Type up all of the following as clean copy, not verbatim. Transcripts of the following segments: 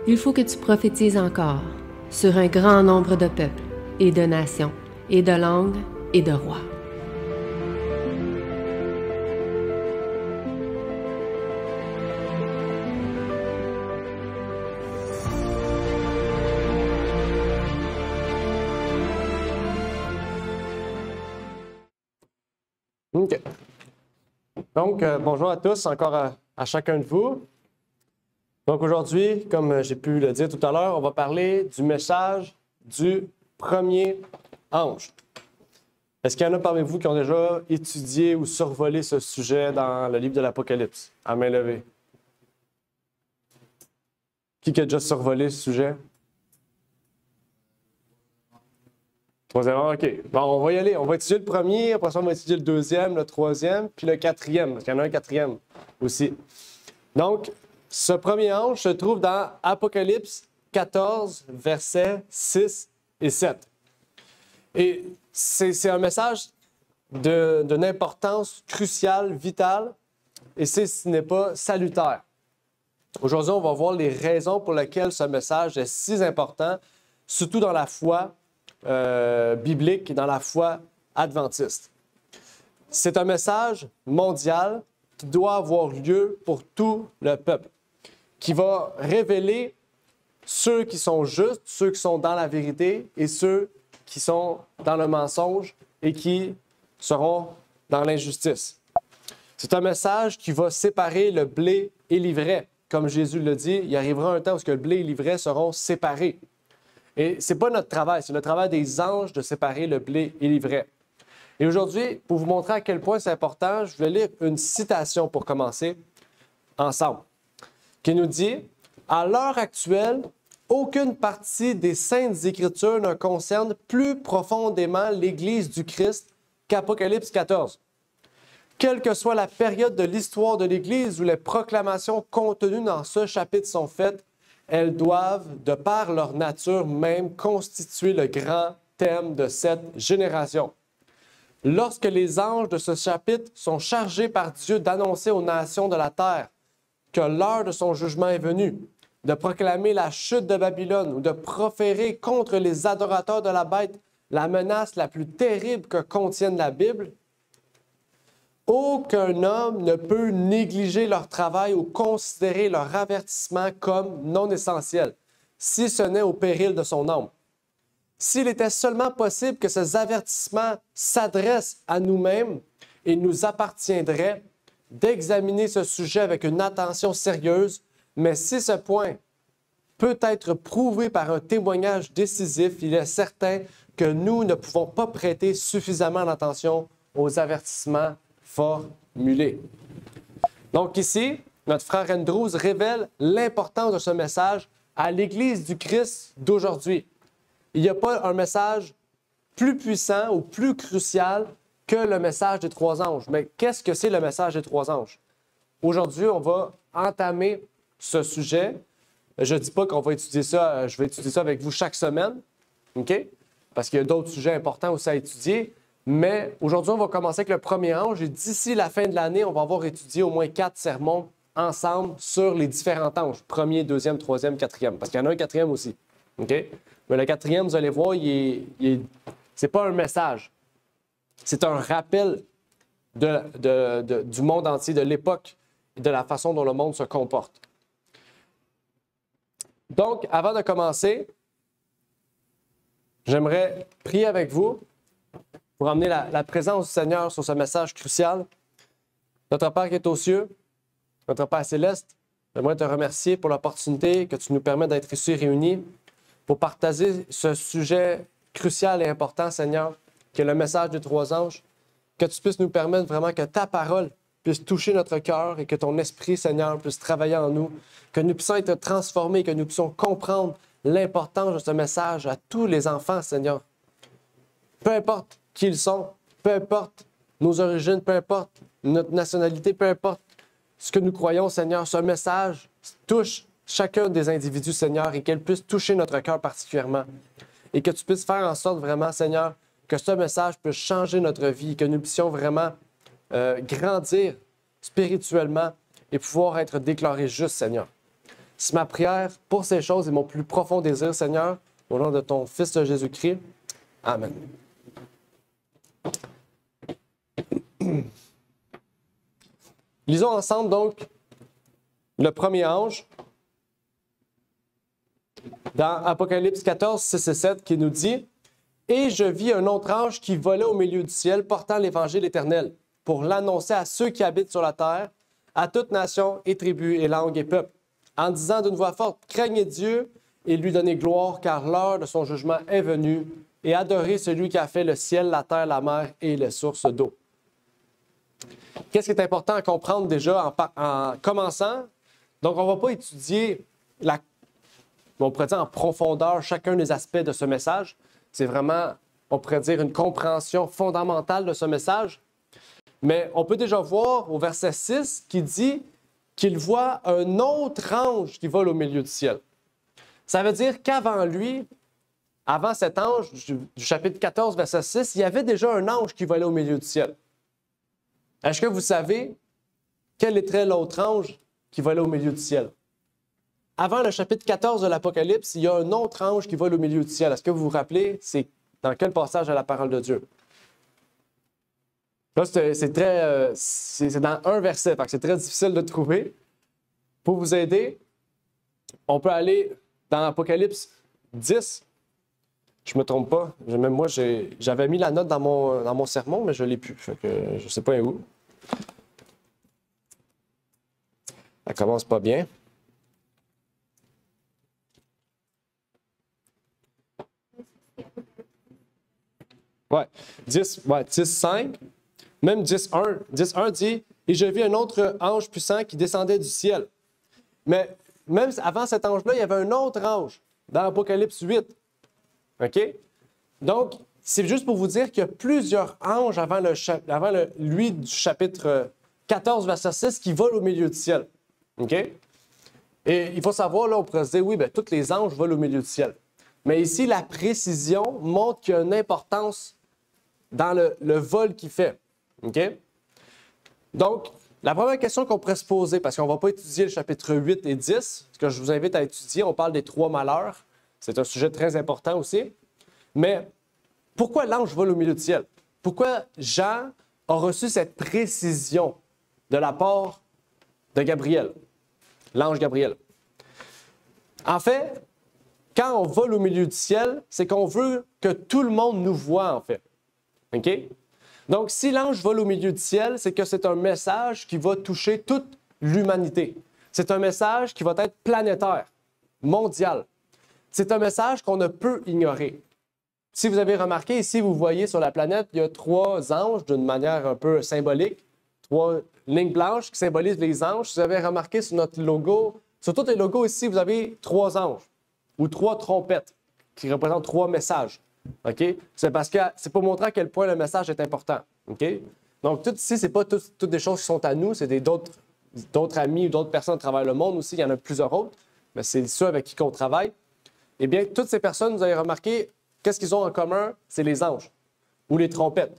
Il faut que tu prophétises encore sur un grand nombre de peuples et de nations et de langues et de rois. OK. Donc, bonjour à tous, encore à chacun de vous. Donc aujourd'hui, comme j'ai pu le dire tout à l'heure, on va parler du message du premier ange. Est-ce qu'il y en a parmi vous qui ont déjà étudié ou survolé ce sujet dans le livre de l'Apocalypse? À main levée. Qui a déjà survolé ce sujet? Troisième, OK. Bon, on va y aller. On va étudier le premier, après ça, on va étudier le deuxième, le troisième, puis le quatrième, parce qu'il y en a un quatrième aussi. Donc, ce premier ange se trouve dans Apocalypse 14, versets 6 et 7. Et c'est un message d'une importance cruciale, vitale, et ce n'est pas salutaire. Aujourd'hui, on va voir les raisons pour lesquelles ce message est si important, surtout dans la foi biblique et dans la foi adventiste. C'est un message mondial qui doit avoir lieu pour tout le peuple, qui va révéler ceux qui sont justes, ceux qui sont dans la vérité et ceux qui sont dans le mensonge et qui seront dans l'injustice. C'est un message qui va séparer le blé et l'ivraie. Comme Jésus le dit, il arrivera un temps où le blé et l'ivraie seront séparés. Et ce n'est pas notre travail, c'est le travail des anges de séparer le blé et l'ivraie. Et aujourd'hui, pour vous montrer à quel point c'est important, je vais lire une citation pour commencer ensemble, qui nous dit « À l'heure actuelle, aucune partie des Saintes Écritures ne concerne plus profondément l'Église du Christ qu'Apocalypse 14. Quelle que soit la période de l'histoire de l'Église où les proclamations contenues dans ce chapitre sont faites, elles doivent, de par leur nature même, constituer le grand thème de cette génération. Lorsque les anges de ce chapitre sont chargés par Dieu d'annoncer aux nations de la terre que l'heure de son jugement est venue, de proclamer la chute de Babylone ou de proférer contre les adorateurs de la bête la menace la plus terrible que contienne la Bible, aucun homme ne peut négliger leur travail ou considérer leur avertissement comme non essentiel, si ce n'est au péril de son âme. S'il était seulement possible que ces avertissements s'adressent à nous-mêmes, il nous appartiendrait d'examiner ce sujet avec une attention sérieuse, mais si ce point peut être prouvé par un témoignage décisif, il est certain que nous ne pouvons pas prêter suffisamment d'attention aux avertissements formulés. Donc ici, notre frère Andrews révèle l'importance de ce message à l'Église du Christ d'aujourd'hui. Il n'y a pas un message plus puissant ou plus crucial que le message des trois anges. Mais qu'est-ce que c'est le message des trois anges? Aujourd'hui, on va entamer ce sujet. Je ne dis pas qu'on va étudier ça, je vais étudier ça avec vous chaque semaine, OK? Parce qu'il y a d'autres sujets importants aussi à étudier. Mais aujourd'hui, on va commencer avec le premier ange et d'ici la fin de l'année, on va avoir étudié au moins 4 sermons ensemble sur les différents anges. Premier, deuxième, troisième, quatrième. Parce qu'il y en a un quatrième aussi. OK? Mais le quatrième, vous allez voir, c'est pas un message. C'est un rappel du monde entier, de l'époque et de la façon dont le monde se comporte. Donc, avant de commencer, j'aimerais prier avec vous pour amener la présence du Seigneur sur ce message crucial. Notre Père qui est aux cieux, notre Père céleste, j'aimerais te remercier pour l'opportunité que tu nous permets d'être ici réunis pour partager ce sujet crucial et important, Seigneur, qui est le message des trois anges, que tu puisses nous permettre vraiment que ta parole puisse toucher notre cœur et que ton esprit, Seigneur, puisse travailler en nous, que nous puissions être transformés, que nous puissions comprendre l'importance de ce message à tous les enfants, Seigneur. Peu importe qui ils sont, peu importe nos origines, peu importe notre nationalité, peu importe ce que nous croyons, Seigneur, ce message touche chacun des individus, Seigneur, et qu'elle puisse toucher notre cœur particulièrement. Et que tu puisses faire en sorte vraiment, Seigneur, que ce message puisse changer notre vie, que nous puissions vraiment grandir spirituellement et pouvoir être déclarés justes, Seigneur. C'est ma prière pour ces choses et mon plus profond désir, Seigneur, au nom de ton Fils Jésus-Christ. Amen. Lisons ensemble donc le premier ange dans Apocalypse 14, 6 et 7 qui nous dit « Et je vis un autre ange qui volait au milieu du ciel portant l'Évangile éternel pour l'annoncer à ceux qui habitent sur la terre, à toute nation et tribu et langue et peuple, en disant d'une voix forte, craignez Dieu et lui donnez gloire, car l'heure de son jugement est venue, et adorez celui qui a fait le ciel, la terre, la mer et les sources d'eau. » Qu'est-ce qui est important à comprendre déjà en commençant? Donc, on ne va pas étudier on pourrait dire en profondeur chacun des aspects de ce message. C'est vraiment, on pourrait dire, une compréhension fondamentale de ce message. Mais on peut déjà voir au verset 6 qui dit qu'il voit un autre ange qui vole au milieu du ciel. Ça veut dire qu'avant lui, avant cet ange du chapitre 14, verset 6, il y avait déjà un ange qui volait au milieu du ciel. Est-ce que vous savez quel était l'autre ange qui volait au milieu du ciel? Avant le chapitre 14 de l'Apocalypse, il y a un autre ange qui vole au milieu du ciel. Est-ce que vous vous rappelez, c'est dans quel passage de la parole de Dieu? Là, c'est dans un verset, donc c'est très difficile de trouver. Pour vous aider, on peut aller dans Apocalypse 10. Je ne me trompe pas. Même moi, j'avais mis la note dans mon sermon, mais je ne l'ai plus. Fait que je ne sais pas où. Ça commence pas bien. Ouais, 10, 5. Même 10.1. 10.1 dit « Et je vis un autre ange puissant qui descendait du ciel. » Mais même avant cet ange-là, il y avait un autre ange dans Apocalypse 8. OK? Donc, c'est juste pour vous dire qu'il y a plusieurs anges avant lui du chapitre 14, verset 6, qui volent au milieu du ciel. OK? Et il faut savoir, là, on pourrait se dire, oui, bien, tous les anges volent au milieu du ciel. Mais ici, la précision montre qu'il y a une importance dans le vol qu'il fait. OK? Donc, la première question qu'on pourrait se poser, parce qu'on ne va pas étudier le chapitre 8 et 10, ce que je vous invite à étudier, on parle des 3 malheurs. C'est un sujet très important aussi. Mais pourquoi l'ange vole au milieu du ciel? Pourquoi Jean a reçu cette précision de la part de Gabriel, l'ange Gabriel? En fait, quand on vole au milieu du ciel, c'est qu'on veut que tout le monde nous voit, en fait. OK? Donc, si l'ange vole au milieu du ciel, c'est que c'est un message qui va toucher toute l'humanité. C'est un message qui va être planétaire, mondial. C'est un message qu'on ne peut ignorer. Si vous avez remarqué, ici, vous voyez sur la planète, il y a 3 anges d'une manière un peu symbolique, 3 lignes blanches qui symbolisent les anges. Si vous avez remarqué sur notre logo, sur tous les logos ici, vous avez 3 anges ou 3 trompettes qui représentent 3 messages. OK? C'est parce que c'est pour montrer à quel point le message est important. OK? Donc, tout ici, ce n'est pas toutes des choses qui sont à nous, c'est d'autres amis ou d'autres personnes à travers le monde aussi. Il y en a plusieurs autres, mais c'est ceux avec qui on travaille. Eh bien, toutes ces personnes, vous avez remarqué, qu'est-ce qu'ils ont en commun? C'est les anges ou les trompettes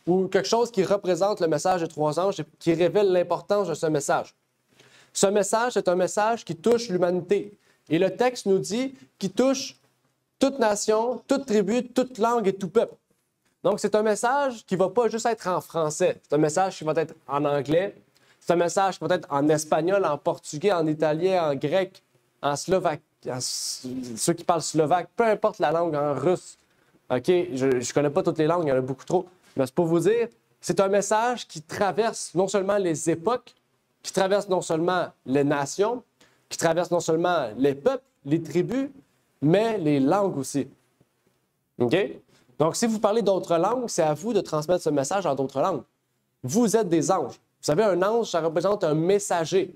ou quelque chose qui représente le message des 3 anges et qui révèle l'importance de ce message. Ce message est un message qui touche l'humanité. Et le texte nous dit qu'il touche toute nation, toute tribu, toute langue et tout peuple. Donc, c'est un message qui ne va pas juste être en français. C'est un message qui va être en anglais. C'est un message qui va être en espagnol, en portugais, en italien, en grec, en slovaque, ceux qui parlent slovaque, peu importe la langue, en russe. OK? Je ne connais pas toutes les langues, il y en a beaucoup trop. Mais c'est pour vous dire, c'est un message qui traverse non seulement les époques, qui traverse non seulement les nations, qui traverse non seulement les peuples, les tribus, mais les langues aussi. OK? Donc, si vous parlez d'autres langues, c'est à vous de transmettre ce message en d'autres langues. Vous êtes des anges. Vous savez, un ange, ça représente un messager.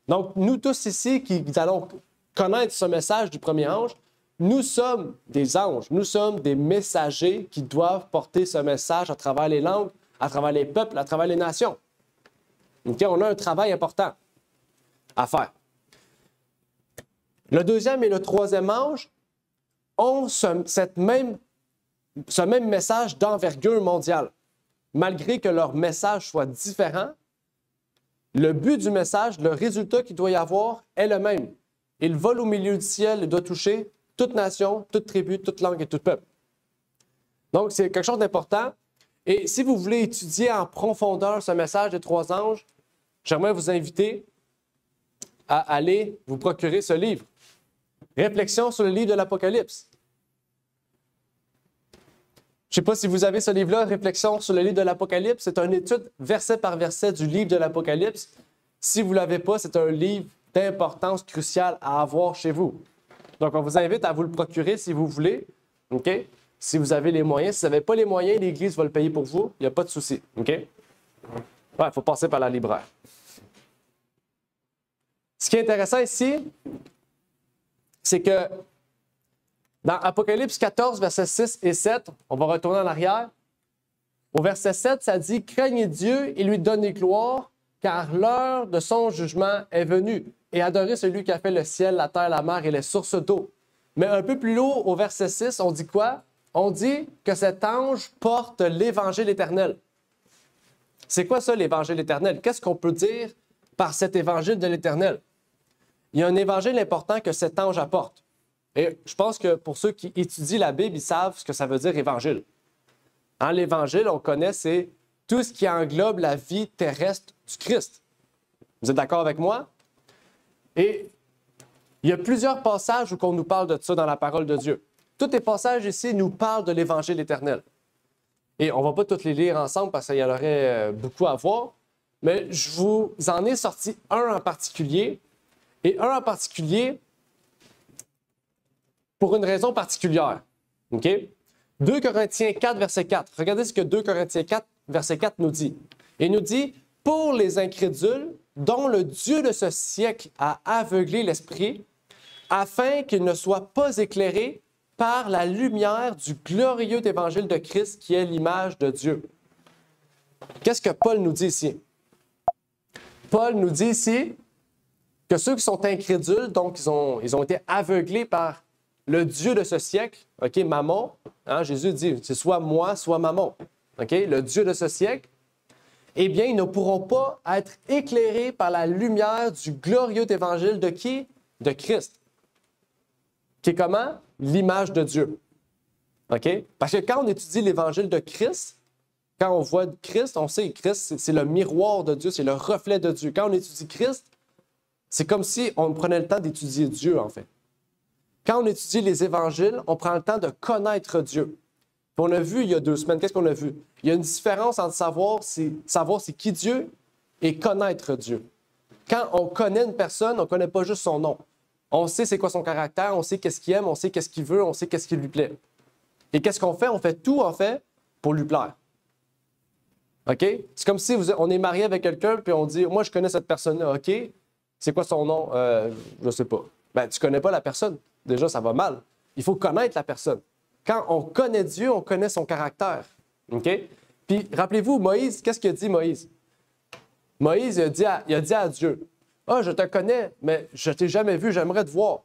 Donc, nous tous ici qui allons connaître ce message du premier ange, nous sommes des anges. Nous sommes des messagers qui doivent porter ce message à travers les langues, à travers les peuples, à travers les nations. OK? On a un travail important à faire. Le deuxième et le troisième ange ont ce même message d'envergure mondiale. Malgré que leur message soit différent, le but du message, le résultat qu'il doit y avoir est le même. Il vole au milieu du ciel et doit toucher toute nation, toute tribu, toute langue et tout peuple. Donc, c'est quelque chose d'important. Et si vous voulez étudier en profondeur ce message des 3 anges, j'aimerais vous inviter à aller vous procurer ce livre. Réflexion sur le livre de l'Apocalypse. Je ne sais pas si vous avez ce livre-là, Réflexion sur le livre de l'Apocalypse. C'est une étude verset par verset du livre de l'Apocalypse. Si vous ne l'avez pas, c'est un livre d'importance cruciale à avoir chez vous. Donc, on vous invite à vous le procurer si vous voulez. OK? Si vous avez les moyens. Si vous n'avez pas les moyens, l'Église va le payer pour vous. Il n'y a pas de souci. OK? Ouais, il faut passer par la libraire. Ce qui est intéressant ici, c'est que dans Apocalypse 14, versets 6 et 7, on va retourner en arrière. Au verset 7, ça dit « Craignez Dieu et lui donnez gloire, car l'heure de son jugement est venue. Et adorez celui qui a fait le ciel, la terre, la mer et les sources d'eau. » Mais un peu plus haut, au verset 6, on dit quoi? On dit que cet ange porte l'Évangile éternel. C'est quoi ça, l'Évangile éternel? Qu'est-ce qu'on peut dire par cet Évangile de l'Éternel? Il y a un évangile important que cet ange apporte. Et je pense que pour ceux qui étudient la Bible, ils savent ce que ça veut dire évangile. Hein, l'Évangile, on connaît, c'est tout ce qui englobe la vie terrestre du Christ. Vous êtes d'accord avec moi? Et il y a plusieurs passages où on nous parle de ça dans la parole de Dieu. Tous les passages ici nous parlent de l'Évangile éternel. Et on ne va pas tous les lire ensemble parce qu'il y en aurait beaucoup à voir, mais je vous en ai sorti un en particulier. Et un en particulier pour une raison particulière. OK? 2 Corinthiens 4, verset 4. Regardez ce que 2 Corinthiens 4, verset 4 nous dit. Il nous dit « Pour les incrédules, dont le Dieu de ce siècle a aveuglé l'esprit, afin qu'ils ne soient pas éclairés par la lumière du glorieux évangile de Christ qui est l'image de Dieu. » Qu'est-ce que Paul nous dit ici? Paul nous dit ici que ceux qui sont incrédules, donc ils ont été aveuglés par le Dieu de ce siècle, OK, Mammon, hein, Jésus dit, c'est soit moi, soit Mammon, OK, le Dieu de ce siècle, eh bien, ils ne pourront pas être éclairés par la lumière du glorieux évangile de qui? De Christ. Qui est comment? L'image de Dieu. OK? Parce que quand on étudie l'évangile de Christ, quand on voit Christ, on sait que Christ, c'est le miroir de Dieu, c'est le reflet de Dieu. Quand on étudie Christ, c'est comme si on prenait le temps d'étudier Dieu, en fait. Quand on étudie les évangiles, on prend le temps de connaître Dieu. Puis on a vu il y a 2 semaines, qu'est-ce qu'on a vu? Il y a une différence entre savoir c'est qui Dieu et connaître Dieu. Quand on connaît une personne, on ne connaît pas juste son nom. On sait c'est quoi son caractère, on sait qu'est-ce qu'il aime, on sait qu'est-ce qu'il veut, on sait qu'est-ce qui lui plaît. Et qu'est-ce qu'on fait? On fait tout, en fait, pour lui plaire. OK? C'est comme si on est marié avec quelqu'un, puis on dit, moi, je connais cette personne-là, OK? C'est quoi son nom? Je ne sais pas. Ben, tu ne connais pas la personne. Déjà, ça va mal. Il faut connaître la personne. Quand on connaît Dieu, on connaît son caractère. OK? Puis, rappelez-vous, Moïse, qu'est-ce qu'il a dit, Moïse? Moïse, il a dit à Dieu, « Ah, je te connais, mais je ne t'ai jamais vu, j'aimerais te voir. »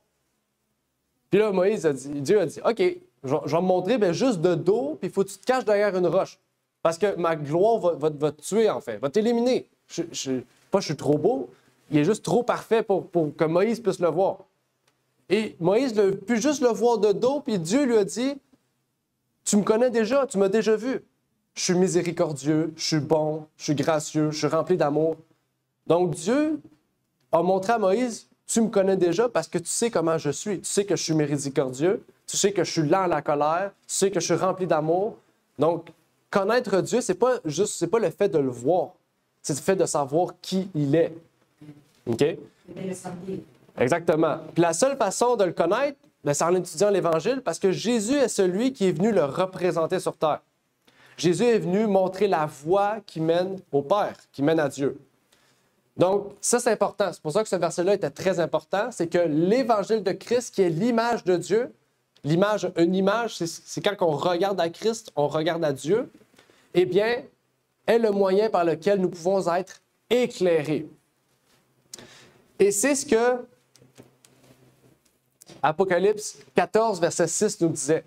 Puis là, Dieu a dit, « OK, je vais me montrer mais juste de dos, puis il faut que tu te caches derrière une roche. Parce que ma gloire va te tuer, en fait, va t'éliminer. Je suis trop beau, il est juste trop parfait pour que Moïse puisse le voir. » Et Moïse a pu juste le voir de dos, puis Dieu lui a dit, « Tu me connais déjà, tu m'as déjà vu. Je suis miséricordieux, je suis bon, je suis gracieux, je suis rempli d'amour. » Donc Dieu a montré à Moïse, « Tu me connais déjà parce que tu sais comment je suis. Tu sais que je suis miséricordieux, tu sais que je suis lent à la colère, tu sais que je suis rempli d'amour. » Donc, connaître Dieu, c'est pas le fait de le voir, c'est le fait de savoir qui il est. OK? Exactement. Puis la seule façon de le connaître, c'est en étudiant l'Évangile, parce que Jésus est celui qui est venu le représenter sur terre. Jésus est venu montrer la voie qui mène au Père, qui mène à Dieu. Donc, ça, c'est important. C'est pour ça que ce verset-là était très important. C'est que l'Évangile de Christ, qui est l'image de Dieu, une image, c'est quand on regarde à Christ, on regarde à Dieu, eh bien, est le moyen par lequel nous pouvons être éclairés. Et c'est ce que Apocalypse 14, verset 6 nous disait.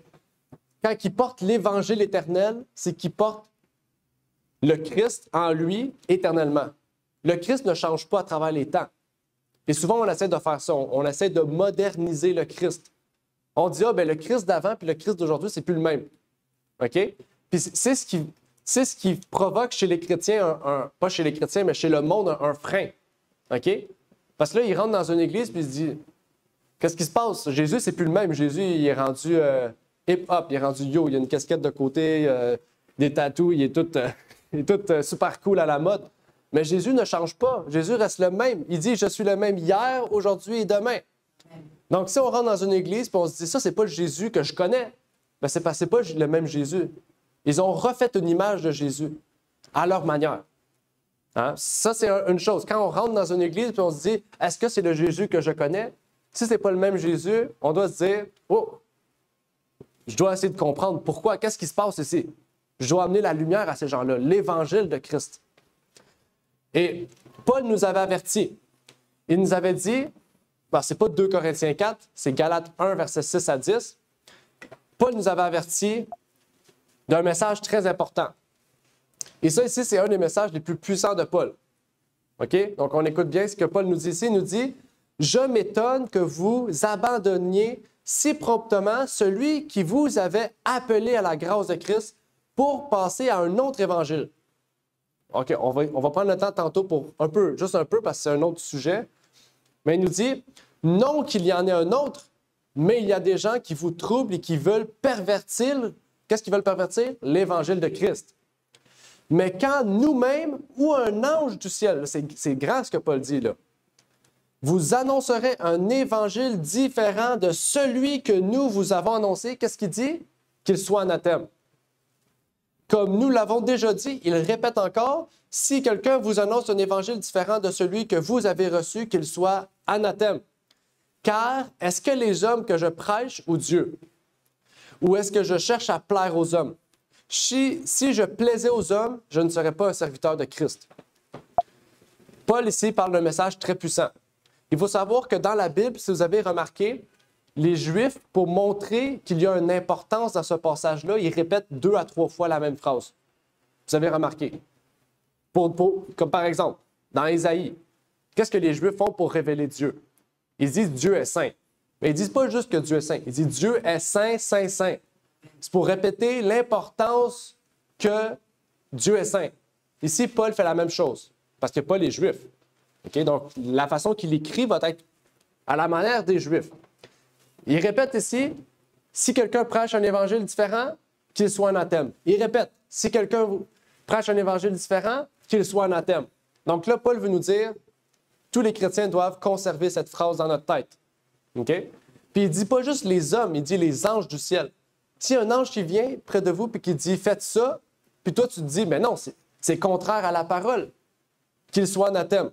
Quand il porte l'Évangile éternel, c'est qu'il porte le Christ en lui éternellement. Le Christ ne change pas à travers les temps. Et souvent, on essaie de faire ça. On essaie de moderniser le Christ. On dit, ah, ben le Christ d'avant puis le Christ d'aujourd'hui, c'est plus le même. OK? Puis c'est ce qui provoque chez les chrétiens, pas chez les chrétiens, mais chez le monde, un frein. OK? Parce que là, ils rentrent dans une église puis ils se disent, qu'est-ce qui se passe? Jésus, c'est plus le même. Jésus, il est rendu hip-hop, il est rendu yo, il a une casquette de côté, des tatous, il est tout super cool à la mode. Mais Jésus ne change pas. Jésus reste le même. Il dit, je suis le même hier, aujourd'hui et demain. Donc, si on rentre dans une église et on se dit, ça, c'est pas le Jésus que je connais, bien, c'est pas le même Jésus. Ils ont refait une image de Jésus à leur manière. Hein? Ça, c'est une chose. Quand on rentre dans une église et on se dit, est-ce que c'est le Jésus que je connais? Si ce n'est pas le même Jésus, on doit se dire, oh, je dois essayer de comprendre pourquoi, qu'est-ce qui se passe ici? Je dois amener la lumière à ces gens-là, l'évangile de Christ. Et Paul nous avait avertis. Il nous avait dit, ce n'est pas 2 Corinthiens 4, c'est Galates 1, versets 6 à 10. Paul nous avait avertis d'un message très important. Et ça ici, c'est un des messages les plus puissants de Paul. OK? Donc, on écoute bien ce que Paul nous dit ici. Il nous dit, « Je m'étonne que vous abandonniez si promptement celui qui vous avait appelé à la grâce de Christ pour passer à un autre évangile. » OK, on va prendre le temps tantôt pour juste un peu, parce que c'est un autre sujet. Mais il nous dit, non qu'il y en ait un autre, mais il y a des gens qui vous troublent et qui veulent pervertir. Qu'est-ce qu'ils veulent pervertir? L'évangile de Christ. Mais quand nous-mêmes ou un ange du ciel, c'est grand ce que Paul dit là, vous annoncerez un évangile différent de celui que nous vous avons annoncé, qu'est-ce qu'il dit? Qu'il soit anathème. Comme nous l'avons déjà dit, il répète encore, si quelqu'un vous annonce un évangile différent de celui que vous avez reçu, qu'il soit anathème. Car est-ce que les hommes que je prêche ou Dieu? Ou est-ce que je cherche à plaire aux hommes? Si je plaisais aux hommes, je ne serais pas un serviteur de Christ. Paul ici parle d'un message très puissant. Il faut savoir que dans la Bible, si vous avez remarqué, les Juifs, pour montrer qu'il y a une importance dans ce passage-là, ils répètent 2 à 3 fois la même phrase. Vous avez remarqué. Comme par exemple, dans Ésaïe, qu'est-ce que les Juifs font pour révéler Dieu? Ils disent Dieu est saint. Mais ils ne disent pas juste que Dieu est saint. Ils disent Dieu est saint, saint, saint. C'est pour répéter l'importance que Dieu est saint. Ici, Paul fait la même chose, parce que Paul est juif. Okay? Donc, la façon qu'il écrit va être à la manière des Juifs. Il répète ici, si quelqu'un prêche un évangile différent, qu'il soit anathème. Il répète, si quelqu'un prêche un évangile différent, qu'il soit anathème. Donc là, Paul veut nous dire, tous les chrétiens doivent conserver cette phrase dans notre tête. OK? Puis il ne dit pas juste les hommes, il dit les anges du ciel. Si un ange qui vient près de vous et qui dit « faites ça », puis toi tu te dis « mais non, c'est contraire à la parole, qu'il soit anathème ».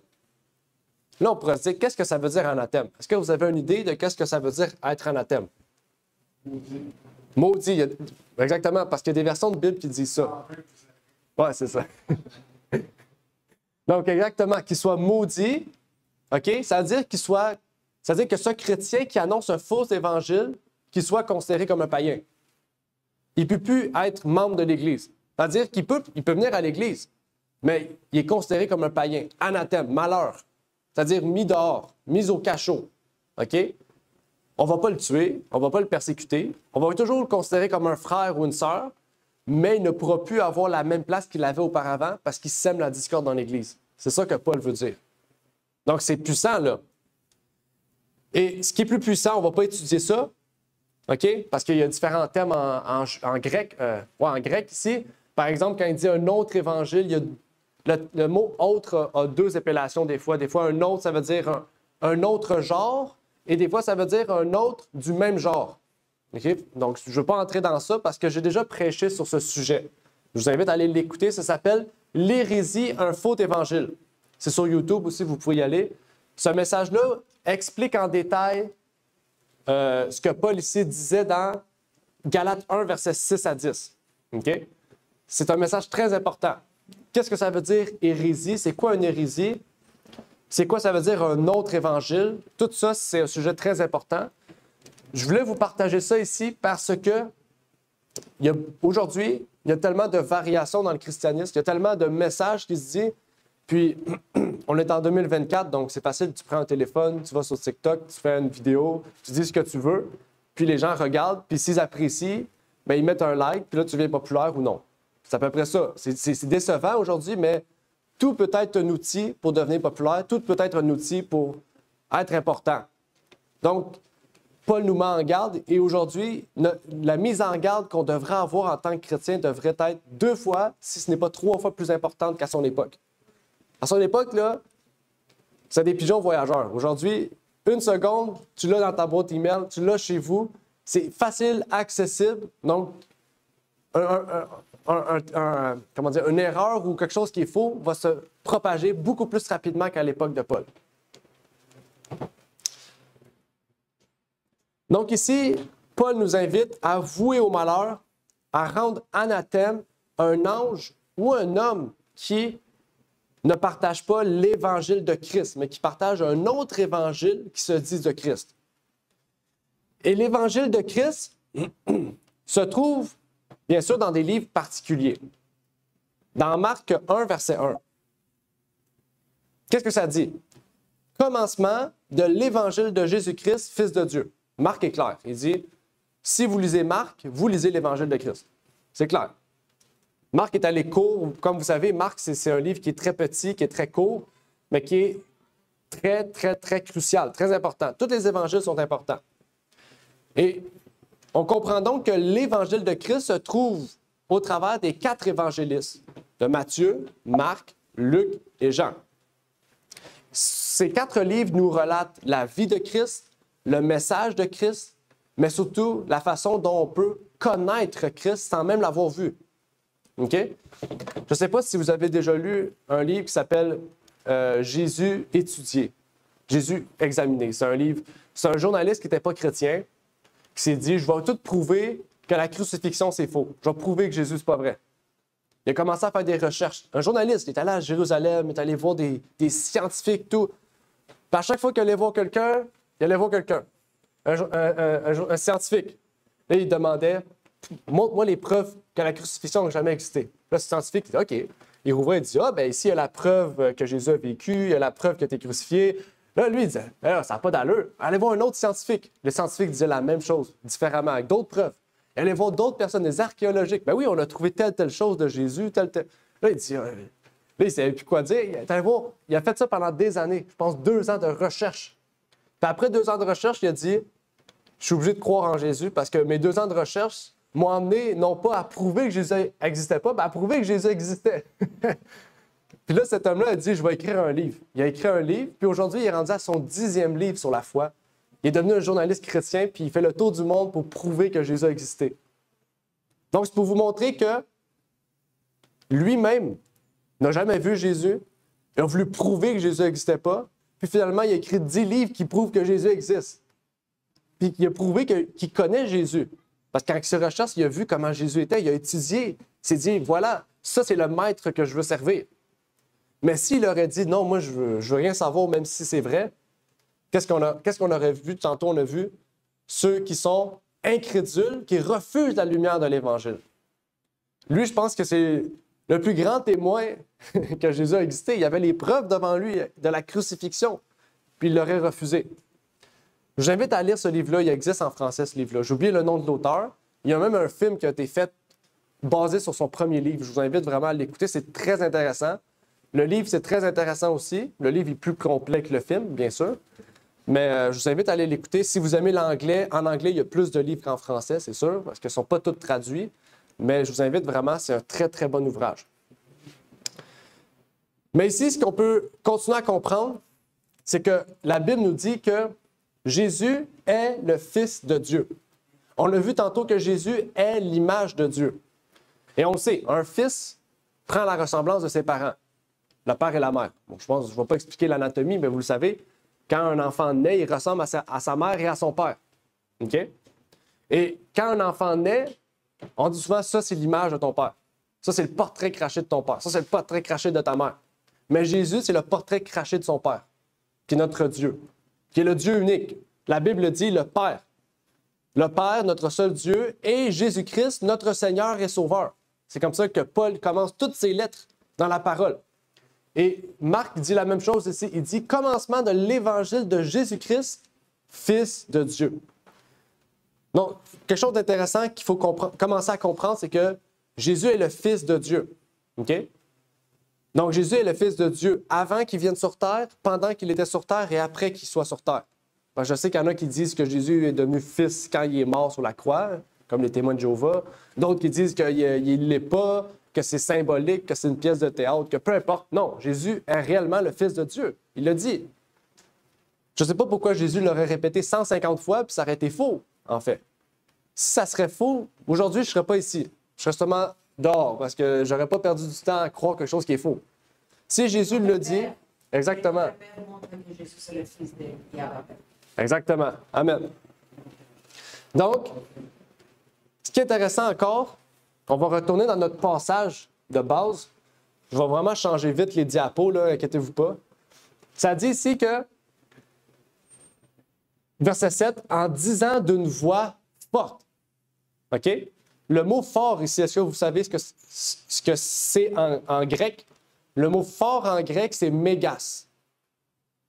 Là, on pourrait se dire, qu'est-ce que ça veut dire anathème? Est-ce que vous avez une idée de qu'est-ce que ça veut dire être anathème? Maudit. Maudit, exactement, parce qu'il y a des versions de Bible qui disent ça. Oui, c'est ça. Donc, exactement, qu'il soit maudit, OK? Ça veut dire que ce chrétien qui annonce un faux évangile, qu'il soit considéré comme un païen. Il ne peut plus être membre de l'Église. C'est-à-dire qu'il peut venir à l'Église, mais il est considéré comme un païen, anathème, malheur. C'est-à-dire mis dehors, mis au cachot. OK? On ne va pas le tuer, on ne va pas le persécuter, on va toujours le considérer comme un frère ou une sœur, mais il ne pourra plus avoir la même place qu'il avait auparavant parce qu'il sème la discorde dans l'Église. C'est ça que Paul veut dire. Donc, c'est puissant, là. Et ce qui est plus puissant, on ne va pas étudier ça, OK? Parce qu'il y a différents termes en grec. En grec, ici, par exemple, quand il dit un autre évangile, il y a le mot « autre » a 2 appellations des fois. Des fois, un autre, ça veut dire un autre genre, et des fois, ça veut dire un autre du même genre. Okay? Donc, je ne veux pas entrer dans ça parce que j'ai déjà prêché sur ce sujet. Je vous invite à aller l'écouter. Ça s'appelle « L'hérésie, un faux évangile ». C'est sur YouTube aussi, vous pouvez y aller. Ce message-là explique en détail ce que Paul ici disait dans Galates 1, versets 6 à 10. Okay? C'est un message très important. Qu'est-ce que ça veut dire hérésie? C'est quoi une hérésie? C'est quoi ça veut dire un autre évangile? Tout ça, c'est un sujet très important. Je voulais vous partager ça ici parce que aujourd'hui, il y a tellement de variations dans le christianisme, il y a tellement de messages qui se disent, Puis, on est en 2024, donc c'est facile. Tu prends un téléphone, tu vas sur TikTok, tu fais une vidéo, tu dis ce que tu veux, puis les gens regardent, puis s'ils apprécient, bien, ils mettent un like, puis là, tu deviens populaire ou non. C'est à peu près ça. C'est décevant aujourd'hui, mais tout peut être un outil pour devenir populaire, tout peut être un outil pour être important. Donc, Paul nous met en garde et aujourd'hui, la mise en garde qu'on devrait avoir en tant que chrétien devrait être 2 fois, si ce n'est pas 3 fois plus importante qu'à son époque. À son époque, là, c'est des pigeons voyageurs. Aujourd'hui, 1 seconde, tu l'as dans ta boîte email, tu l'as chez vous. C'est facile, accessible. Donc, une erreur ou quelque chose qui est faux va se propager beaucoup plus rapidement qu'à l'époque de Paul. Donc ici, Paul nous invite à vouer au malheur, à rendre anathème un ange ou un homme qui ne partage pas l'évangile de Christ, mais qui partage un autre évangile qui se dit de Christ. Et l'évangile de Christ se trouve, bien sûr, dans des livres particuliers. Dans Marc 1, verset 1. Qu'est-ce que ça dit? Commencement de l'évangile de Jésus-Christ, Fils de Dieu. Marc est clair. Il dit, si vous lisez Marc, vous lisez l'évangile de Christ. C'est clair. Marc est allé court. Comme vous savez, Marc, c'est un livre qui est très petit, qui est très court, mais qui est très, très, très crucial, très important. Tous les évangiles sont importants. Et on comprend donc que l'évangile de Christ se trouve au travers des 4 évangélistes, de Matthieu, Marc, Luc et Jean. Ces 4 livres nous relatent la vie de Christ, le message de Christ, mais surtout la façon dont on peut connaître Christ sans même l'avoir vu. OK? Je ne sais pas si vous avez déjà lu un livre qui s'appelle Jésus étudié, Jésus examiné. C'est un livre, c'est un journaliste qui n'était pas chrétien, qui s'est dit, je vais tout prouver que la crucifixion, c'est faux. Je vais prouver que Jésus, c'est pas vrai. Il a commencé à faire des recherches. Un journaliste, il est allé à Jérusalem, il est allé voir des scientifiques, tout. Puis à chaque fois qu'il allait voir quelqu'un, il allait voir quelqu'un, un scientifique. Là, il demandait, montre-moi les preuves que la crucifixion n'a jamais existé. Là, le scientifique, il dit, OK. Il rouvrait et dit, ben ici, il y a la preuve que Jésus a vécu, il y a la preuve qu'il a été crucifié. Là, lui, il disait, ça n'a pas d'allure. Allez voir un autre scientifique. Le scientifique disait la même chose, différemment, avec d'autres preuves. Il allait voir d'autres personnes, des archéologiques. Ben oui, on a trouvé telle chose de Jésus, telle. Là, il dit, là, il ne savait plus quoi dire. Il a fait ça pendant des années, je pense 2 ans de recherche. Puis après 2 ans de recherche, il a dit, je suis obligé de croire en Jésus parce que mes 2 ans de recherche m'ont amené non pas à prouver que Jésus n'existait pas, mais à prouver que Jésus existait. Puis là, cet homme-là a dit, je vais écrire un livre. Il a écrit un livre, puis aujourd'hui, il est rendu à son 10e livre sur la foi. Il est devenu un journaliste chrétien, puis il fait le tour du monde pour prouver que Jésus a existé. Donc, c'est pour vous montrer que lui-même n'a jamais vu Jésus. Il a voulu prouver que Jésus n'existait pas. Puis finalement, il a écrit 10 livres qui prouvent que Jésus existe. Puis il a prouvé qu'il connaît Jésus. Parce que quand il se recherche, il a vu comment Jésus était. Il a étudié. Il s'est dit, voilà, ça, c'est le maître que je veux servir. Mais s'il aurait dit, non, moi, je veux rien savoir, même si c'est vrai, qu'est-ce qu'on aurait vu? Tantôt, on a vu ceux qui sont incrédules, qui refusent la lumière de l'Évangile. Lui, je pense que c'est le plus grand témoin que Jésus a existé. Il y avait les preuves devant lui de la crucifixion, puis il l'aurait refusé. Je vous invite à lire ce livre-là. Il existe en français, ce livre-là. J'ai oublié le nom de l'auteur. Il y a même un film qui a été fait basé sur son premier livre. Je vous invite vraiment à l'écouter. C'est très intéressant. Le livre, c'est très intéressant aussi. Le livre est plus complet que le film, bien sûr. Mais je vous invite à aller l'écouter. Si vous aimez l'anglais, en anglais, il y a plus de livres qu'en français, c'est sûr, parce qu'ils ne sont pas tous traduits. Mais je vous invite vraiment, c'est un très, très bon ouvrage. Mais ici, ce qu'on peut continuer à comprendre, c'est que la Bible nous dit que Jésus est le Fils de Dieu. On l'a vu tantôt que Jésus est l'image de Dieu. Et on le sait, un fils prend la ressemblance de ses parents, le père et la mère. Bon, je pense, je ne vais pas expliquer l'anatomie, mais vous le savez, quand un enfant naît, il ressemble à sa mère et à son père. OK? Et quand un enfant naît, on dit souvent, ça, c'est l'image de ton père. Ça, c'est le portrait craché de ton père. Ça, c'est le portrait craché de ta mère. Mais Jésus, c'est le portrait craché de son père, qui est notre Dieu, qui est le Dieu unique. La Bible dit le Père. Le Père, notre seul Dieu, et Jésus-Christ, notre Seigneur et Sauveur. C'est comme ça que Paul commence toutes ses lettres dans la parole. Et Marc dit la même chose ici. Il dit commencement de l'évangile de Jésus-Christ, Fils de Dieu. Donc, quelque chose d'intéressant qu'il faut commencer à comprendre, c'est que Jésus est le Fils de Dieu. OK? Donc, Jésus est le Fils de Dieu avant qu'il vienne sur terre, pendant qu'il était sur terre et après qu'il soit sur terre. Ben, je sais qu'il y en a qui disent que Jésus est devenu Fils quand il est mort sur la croix, comme les témoins de Jéhovah. D'autres qui disent qu'il ne l'est pas, que c'est symbolique, que c'est une pièce de théâtre, que peu importe. Non, Jésus est réellement le Fils de Dieu. Il l'a dit. Je ne sais pas pourquoi Jésus l'aurait répété 150 fois, puis ça aurait été faux, en fait. Si ça serait faux, aujourd'hui, je ne serais pas ici. Je serais seulement dehors, parce que je n'aurais pas perdu du temps à croire quelque chose qui est faux. Si Jésus le dit, exactement. Le Père montre que Jésus, c'est le Fils de Yahweh. Exactement. Amen. Donc, ce qui est intéressant encore, on va retourner dans notre passage de base. Je vais vraiment changer vite les diapos, là, inquiétez-vous pas. Ça dit ici que, verset 7, en disant d'une voix forte. OK? Le mot fort ici, est-ce que vous savez ce que c'est en grec? Le mot fort en grec, c'est mégas.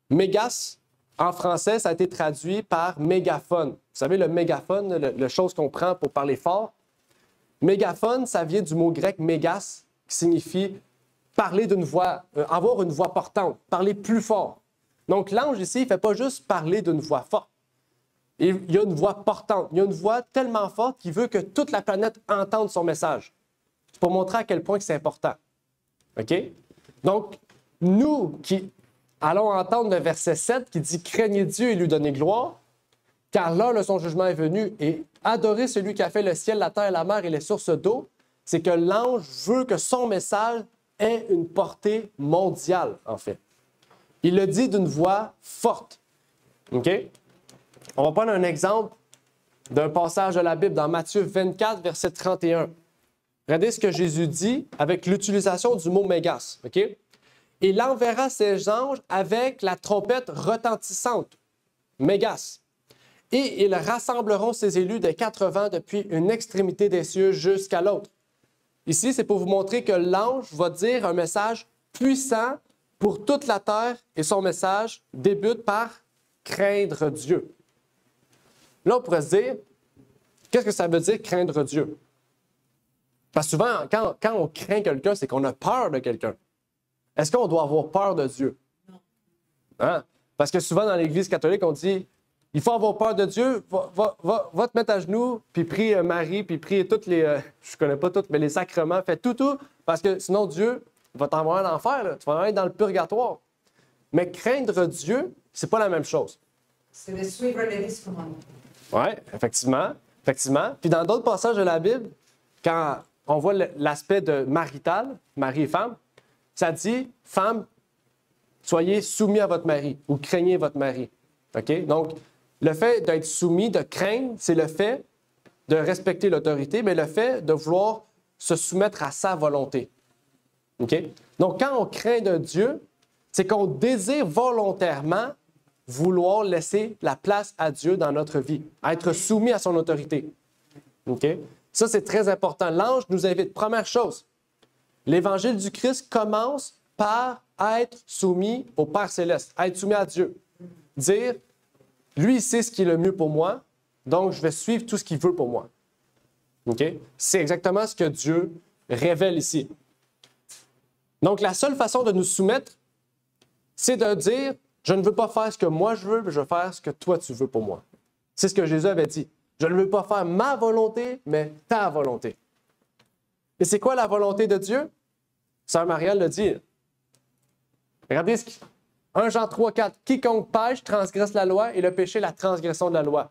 Mégas, en français, ça a été traduit par mégaphone. Vous savez, le mégaphone, la chose qu'on prend pour parler fort. Mégaphone, ça vient du mot grec mégas, qui signifie parler d'une voix, avoir une voix portante, parler plus fort. Donc, l'ange ici, il ne fait pas juste parler d'une voix forte. Il y a une voix portante. Il y a une voix tellement forte qu'il veut que toute la planète entende son message. C'est pour montrer à quel point c'est important. OK? Donc, nous qui allons entendre le verset 7 qui dit « Craignez Dieu et lui donnez gloire, car l'heure de son jugement est venue, et adorez celui qui a fait le ciel, la terre, la mer et les sources d'eau », c'est que l'ange veut que son message ait une portée mondiale, en fait. Il le dit d'une voix forte. OK? On va prendre un exemple d'un passage de la Bible dans Matthieu 24, verset 31. Regardez ce que Jésus dit avec l'utilisation du mot « mégas ». OK? « Il enverra ses anges avec la trompette retentissante, mégas, et ils rassembleront ses élus des 4 vents depuis une extrémité des cieux jusqu'à l'autre. » Ici, c'est pour vous montrer que l'ange va dire un message puissant pour toute la terre et son message débute par « craindre Dieu ». Là, on pourrait se dire, qu'est-ce que ça veut dire craindre Dieu? Parce que souvent, quand on craint quelqu'un, c'est qu'on a peur de quelqu'un. Est-ce qu'on doit avoir peur de Dieu? Non. Hein? Parce que souvent, dans l'Église catholique, on dit, il faut avoir peur de Dieu, va te mettre à genoux, puis prie Marie, puis prie toutes les, je connais pas toutes, mais les sacrements, fais tout, parce que sinon Dieu va t'envoyer en enfer, là. Tu vas aller dans le purgatoire. Mais craindre Dieu, c'est pas la même chose. C'est de suivre les 10 commandements. Oui, effectivement. Puis dans d'autres passages de la Bible, quand on voit l'aspect de marital, mari et femme, ça dit, femme, soyez soumis à votre mari ou craignez votre mari. OK? Donc, le fait d'être soumis, de craindre, c'est le fait de respecter l'autorité, mais le fait de vouloir se soumettre à sa volonté. OK? Donc, quand on craint de Dieu, c'est qu'on désire volontairement vouloir laisser la place à Dieu dans notre vie, à être soumis à son autorité. OK? Ça, c'est très important. L'ange nous invite. Première chose, l'Évangile du Christ commence par être soumis au Père céleste, à être soumis à Dieu. Dire, lui, il sait ce qui est le mieux pour moi, donc je vais suivre tout ce qu'il veut pour moi. OK? C'est exactement ce que Dieu révèle ici. Donc, la seule façon de nous soumettre, c'est de dire, je ne veux pas faire ce que moi je veux, mais je veux faire ce que toi tu veux pour moi. C'est ce que Jésus avait dit. Je ne veux pas faire ma volonté, mais ta volonté. Et c'est quoi la volonté de Dieu? Sœur Marielle le dit. Regardez 1 Jean 3, 4. Quiconque pêche transgresse la loi et le péché, la transgression de la loi.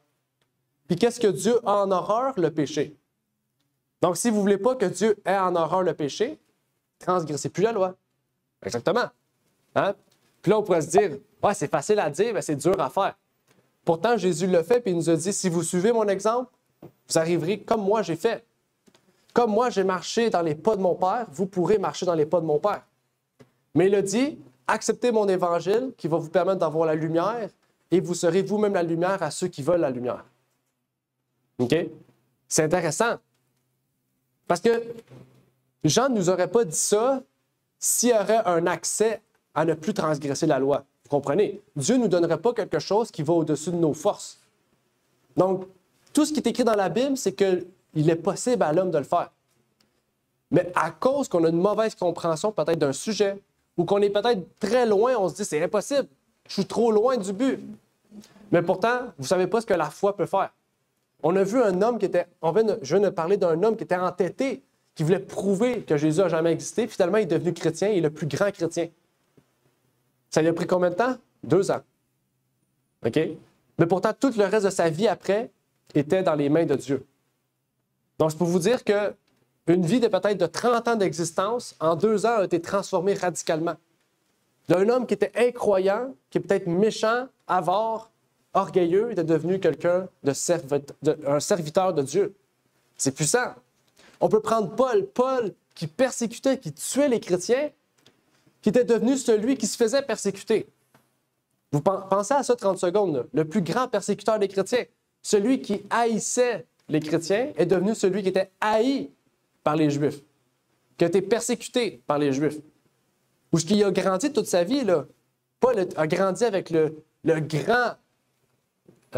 Puis qu'est-ce que Dieu a en horreur? Le péché. Donc, si vous ne voulez pas que Dieu ait en horreur le péché, transgressez plus la loi. Exactement. Hein? Puis là, on pourrait se dire, ouais, c'est facile à dire, mais c'est dur à faire. Pourtant, Jésus le fait, puis il nous a dit, si vous suivez mon exemple, vous arriverez comme moi j'ai fait. Comme moi j'ai marché dans les pas de mon Père, vous pourrez marcher dans les pas de mon Père. Mais il a dit, acceptez mon évangile qui va vous permettre d'avoir la lumière et vous serez vous-même la lumière à ceux qui veulent la lumière. OK? C'est intéressant. Parce que Jean ne nous aurait pas dit ça s'il y aurait un accès à ne plus transgresser la loi. Vous comprenez? Dieu ne nous donnerait pas quelque chose qui va au-dessus de nos forces. Donc, tout ce qui est écrit dans la Bible, c'est qu'il est possible à l'homme de le faire. Mais à cause qu'on a une mauvaise compréhension peut-être d'un sujet, ou qu'on est peut-être très loin, on se dit c'est impossible, je suis trop loin du but. Mais pourtant, vous ne savez pas ce que la foi peut faire. On a vu un homme qui était, je viens de parler d'un homme qui était entêté, qui voulait prouver que Jésus n'a jamais existé. Finalement, il est devenu chrétien, il est le plus grand chrétien. Ça lui a pris combien de temps? 2 ans. OK? Mais pourtant, tout le reste de sa vie après était dans les mains de Dieu. Donc, c'est pour vous dire qu'une vie de peut-être de 30 ans d'existence, en 2 ans, a été transformée radicalement. D'un homme qui était incroyant, qui est peut-être méchant, avare, orgueilleux, il est devenu quelqu'un un serviteur de Dieu. C'est puissant. On peut prendre Paul qui persécutait, qui tuait les chrétiens, qui était devenu celui qui se faisait persécuter. Vous pensez à ça 30 secondes, là. Le plus grand persécuteur des chrétiens, celui qui haïssait les chrétiens, est devenu celui qui était haï par les Juifs, qui a été persécuté par les Juifs. Ou ce qu'il a grandi toute sa vie, là. Paul a grandi avec le grand...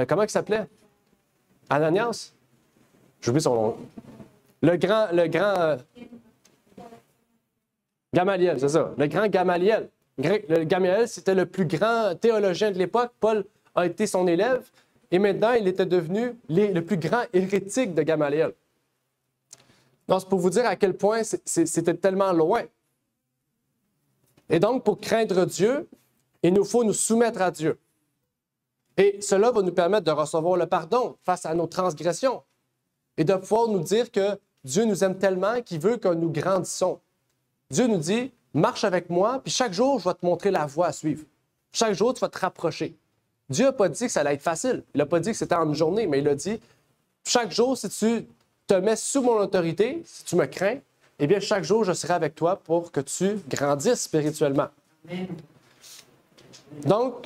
comment il s'appelait? Ananias? J'oublie son nom. Le grand Gamaliel, c'est ça. Le grand Gamaliel. Le Gamaliel, c'était le plus grand théologien de l'époque. Paul a été son élève. Et maintenant, il était devenu le plus grand hérétique de Gamaliel. Donc, c'est pour vous dire à quel point c'était tellement loin. Et donc, pour craindre Dieu, il nous faut nous soumettre à Dieu. Et cela va nous permettre de recevoir le pardon face à nos transgressions et de pouvoir nous dire que Dieu nous aime tellement qu'il veut que nous grandissons. Dieu nous dit, marche avec moi, puis chaque jour, je vais te montrer la voie à suivre. Chaque jour, tu vas te rapprocher. Dieu n'a pas dit que ça allait être facile. Il n'a pas dit que c'était en une journée, mais il a dit, chaque jour, si tu te mets sous mon autorité, si tu me crains, eh bien, chaque jour, je serai avec toi pour que tu grandisses spirituellement. Amen. Donc,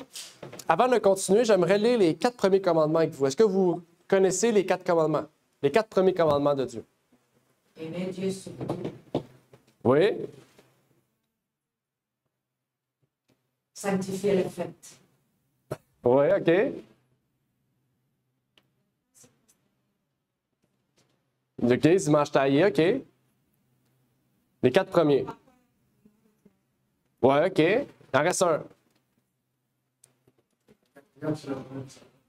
avant de continuer, j'aimerais lire les 4 premiers commandements avec vous. Est-ce que vous connaissez les 4 commandements? Les 4 premiers commandements de Dieu. Aimer Dieu sur tout. Oui? Sanctifier les fêtes. Oui, OK. OK, dimanche taillé, OK. Les 4 premiers. Oui, OK. Il en reste un.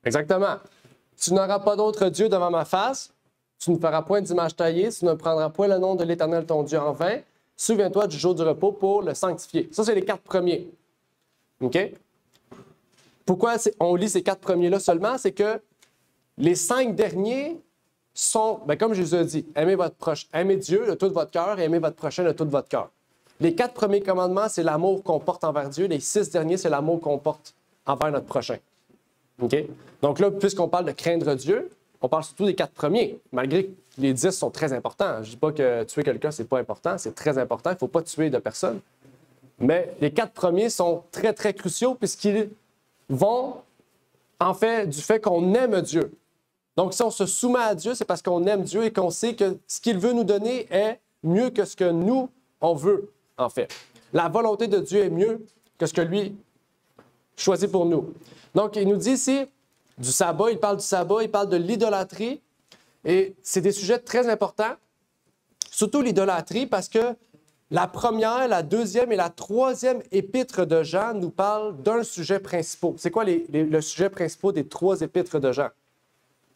Exactement. Tu n'auras pas d'autre Dieu devant ma face. Tu ne feras point d'image taillée. Tu ne prendras point le nom de l'Éternel ton Dieu en vain. Souviens-toi du jour du repos pour le sanctifier. Ça, c'est les 4 premiers. OK? Pourquoi on lit ces 4 premiers-là seulement? C'est que les 5 derniers sont, comme Jésus a dit, aimez Dieu de tout votre cœur et aimez votre prochain de tout votre cœur. Les 4 premiers commandements, c'est l'amour qu'on porte envers Dieu. Les 6 derniers, c'est l'amour qu'on porte envers notre prochain. OK? Donc là, puisqu'on parle de craindre Dieu, on parle surtout des 4 premiers, malgré que les 10 sont très importants. Je ne dis pas que tuer quelqu'un, c'est pas important, c'est très important. Il ne faut pas tuer de personne. Mais les 4 premiers sont très, très cruciaux puisqu'ils vont, en fait, du fait qu'on aime Dieu. Donc, si on se soumet à Dieu, c'est parce qu'on aime Dieu et qu'on sait que ce qu'il veut nous donner est mieux que ce que nous, on veut, en fait. La volonté de Dieu est mieux que ce que lui choisit pour nous. Donc, il nous dit ici, du sabbat, il parle de l'idolâtrie. Et c'est des sujets très importants, surtout l'idolâtrie, parce que la première, la deuxième et la troisième épître de Jean nous parlent d'un sujet principal. C'est quoi le sujet principal des 3 épîtres de Jean?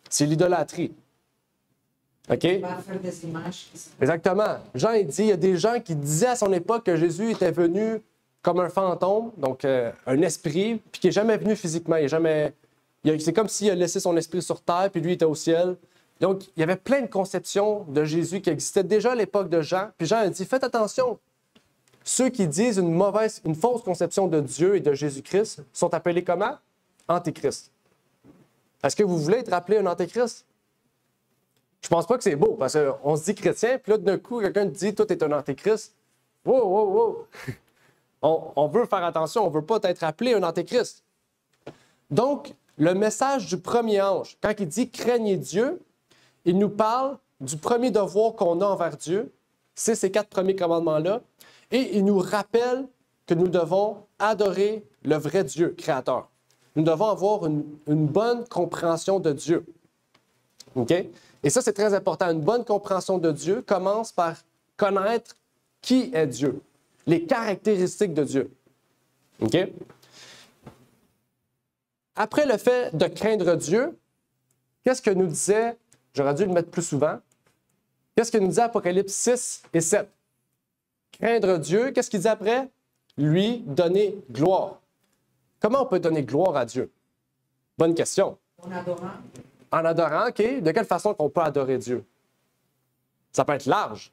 C'est l'idolâtrie. OK? On va faire des images. Exactement. Jean, il dit, il y a des gens qui disaient à son époque que Jésus était venu comme un fantôme, donc un esprit, puis qui n'est jamais venu physiquement. C'est comme s'il a laissé son esprit sur terre, puis lui était au ciel. Donc, il y avait plein de conceptions de Jésus qui existaient déjà à l'époque de Jean. Puis Jean a dit, faites attention. Ceux qui disent une fausse conception de Dieu et de Jésus-Christ sont appelés comment? Antéchrist. Est-ce que vous voulez être appelé un antéchrist? Je pense pas que c'est beau, parce qu'on se dit chrétien, puis là, d'un coup, quelqu'un te dit, toi, t'es un antéchrist. Wow, wow, wow! On veut faire attention, on ne veut pas être appelé un antéchrist. Donc, le message du premier ange, quand il dit « craignez Dieu », il nous parle du premier devoir qu'on a envers Dieu. C'est ces 4 premiers commandements-là. Et il nous rappelle que nous devons adorer le vrai Dieu, créateur. Nous devons avoir une bonne compréhension de Dieu. OK? Et ça, c'est très important. Une bonne compréhension de Dieu commence par connaître qui est Dieu, les caractéristiques de Dieu. OK? Après le fait de craindre Dieu, qu'est-ce que nous disait, j'aurais dû le mettre plus souvent, qu'est-ce que nous disait Apocalypse 6 et 7? Craindre Dieu, qu'est-ce qu'il dit après? Lui donner gloire. Comment on peut donner gloire à Dieu? Bonne question. En adorant. En adorant, OK. De quelle façon qu'on peut adorer Dieu? Ça peut être large.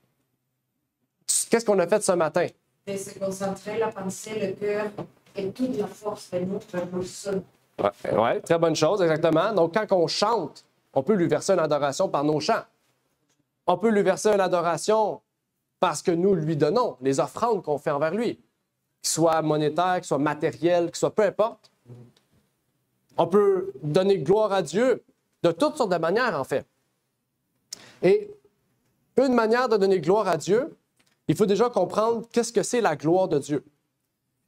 Qu'est-ce qu'on a fait ce matin? De se concentrer la pensée, le cœur et toute la force de nous vers le sol. Oui, très bonne chose, exactement. Donc, quand on chante, on peut lui verser une adoration par nos chants. On peut lui verser une adoration parce que nous lui donnons les offrandes qu'on fait envers lui, qu'ils soient monétaires, qu'ils soient matériels, qu'ils soient peu importe. On peut donner gloire à Dieu de toutes sortes de manières, en fait. Et une manière de donner gloire à Dieu, il faut déjà comprendre qu'est-ce que c'est la gloire de Dieu.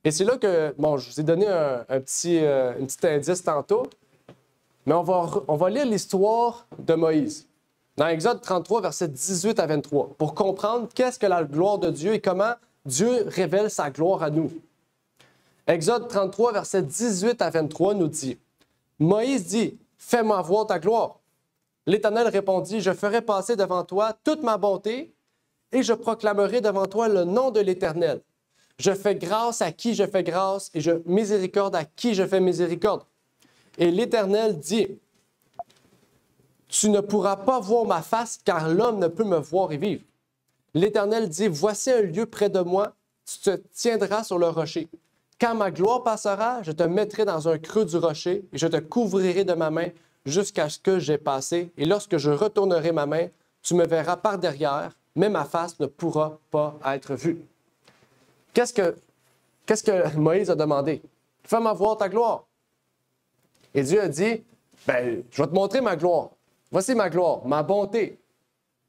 Et c'est là que, bon, je vous ai donné un petit indice tantôt, mais on va lire l'histoire de Moïse. Dans Exode 33, versets 18 à 23, pour comprendre qu'est-ce que la gloire de Dieu et comment Dieu révèle sa gloire à nous. Exode 33, versets 18 à 23 nous dit, « Moïse dit, « Fais-moi voir ta gloire. » L'Éternel répondit, « Je ferai passer devant toi toute ma bonté et je proclamerai devant toi le nom de l'Éternel. Je fais grâce à qui je fais grâce et je miséricorde à qui je fais miséricorde. » Et l'Éternel dit, « Tu ne pourras pas voir ma face, car l'homme ne peut me voir et vivre. » L'Éternel dit, « Voici un lieu près de moi, tu te tiendras sur le rocher. Quand ma gloire passera, je te mettrai dans un creux du rocher et je te couvrirai de ma main jusqu'à ce que j'ai passé. Et lorsque je retournerai ma main, tu me verras par derrière, mais ma face ne pourra pas être vue. » Qu'est-ce que Moïse a demandé? « Fais-moi voir ta gloire. » Et Dieu a dit, « Ben, je vais te montrer ma gloire. Voici ma gloire, ma bonté.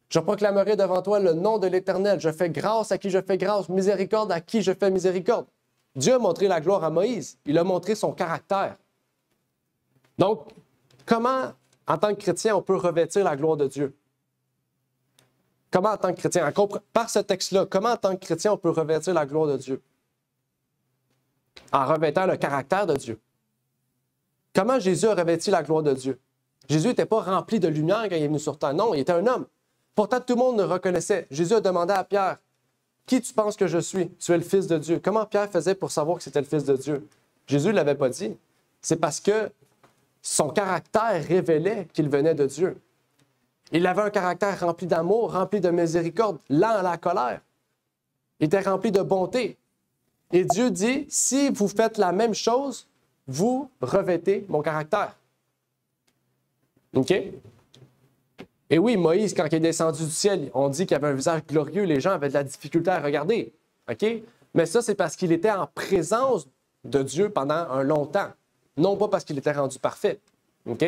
Je proclamerai devant toi le nom de l'Éternel. Je fais grâce à qui je fais grâce, miséricorde à qui je fais miséricorde. » Dieu a montré la gloire à Moïse. Il a montré son caractère. Donc, comment, en tant que chrétien, on peut revêtir la gloire de Dieu? Comment, en tant que chrétien, par ce texte-là, comment, en tant que chrétien, on peut revêtir la gloire de Dieu? En revêtant le caractère de Dieu. Comment Jésus a revêti la gloire de Dieu? Jésus n'était pas rempli de lumière quand il est venu sur terre. Non, il était un homme. Pourtant, tout le monde le reconnaissait. Jésus a demandé à Pierre, « Qui tu penses que je suis? Tu es le Fils de Dieu. » Comment Pierre faisait pour savoir que c'était le Fils de Dieu? Jésus ne l'avait pas dit. C'est parce que son caractère révélait qu'il venait de Dieu. Il avait un caractère rempli d'amour, rempli de miséricorde, lent à la colère. Il était rempli de bonté. Et Dieu dit, « Si vous faites la même chose, vous revêtez mon caractère. » OK? Et oui, Moïse, quand il est descendu du ciel, on dit qu'il avait un visage glorieux, les gens avaient de la difficulté à regarder. OK? Mais ça, c'est parce qu'il était en présence de Dieu pendant un long temps, non pas parce qu'il était rendu parfait. OK?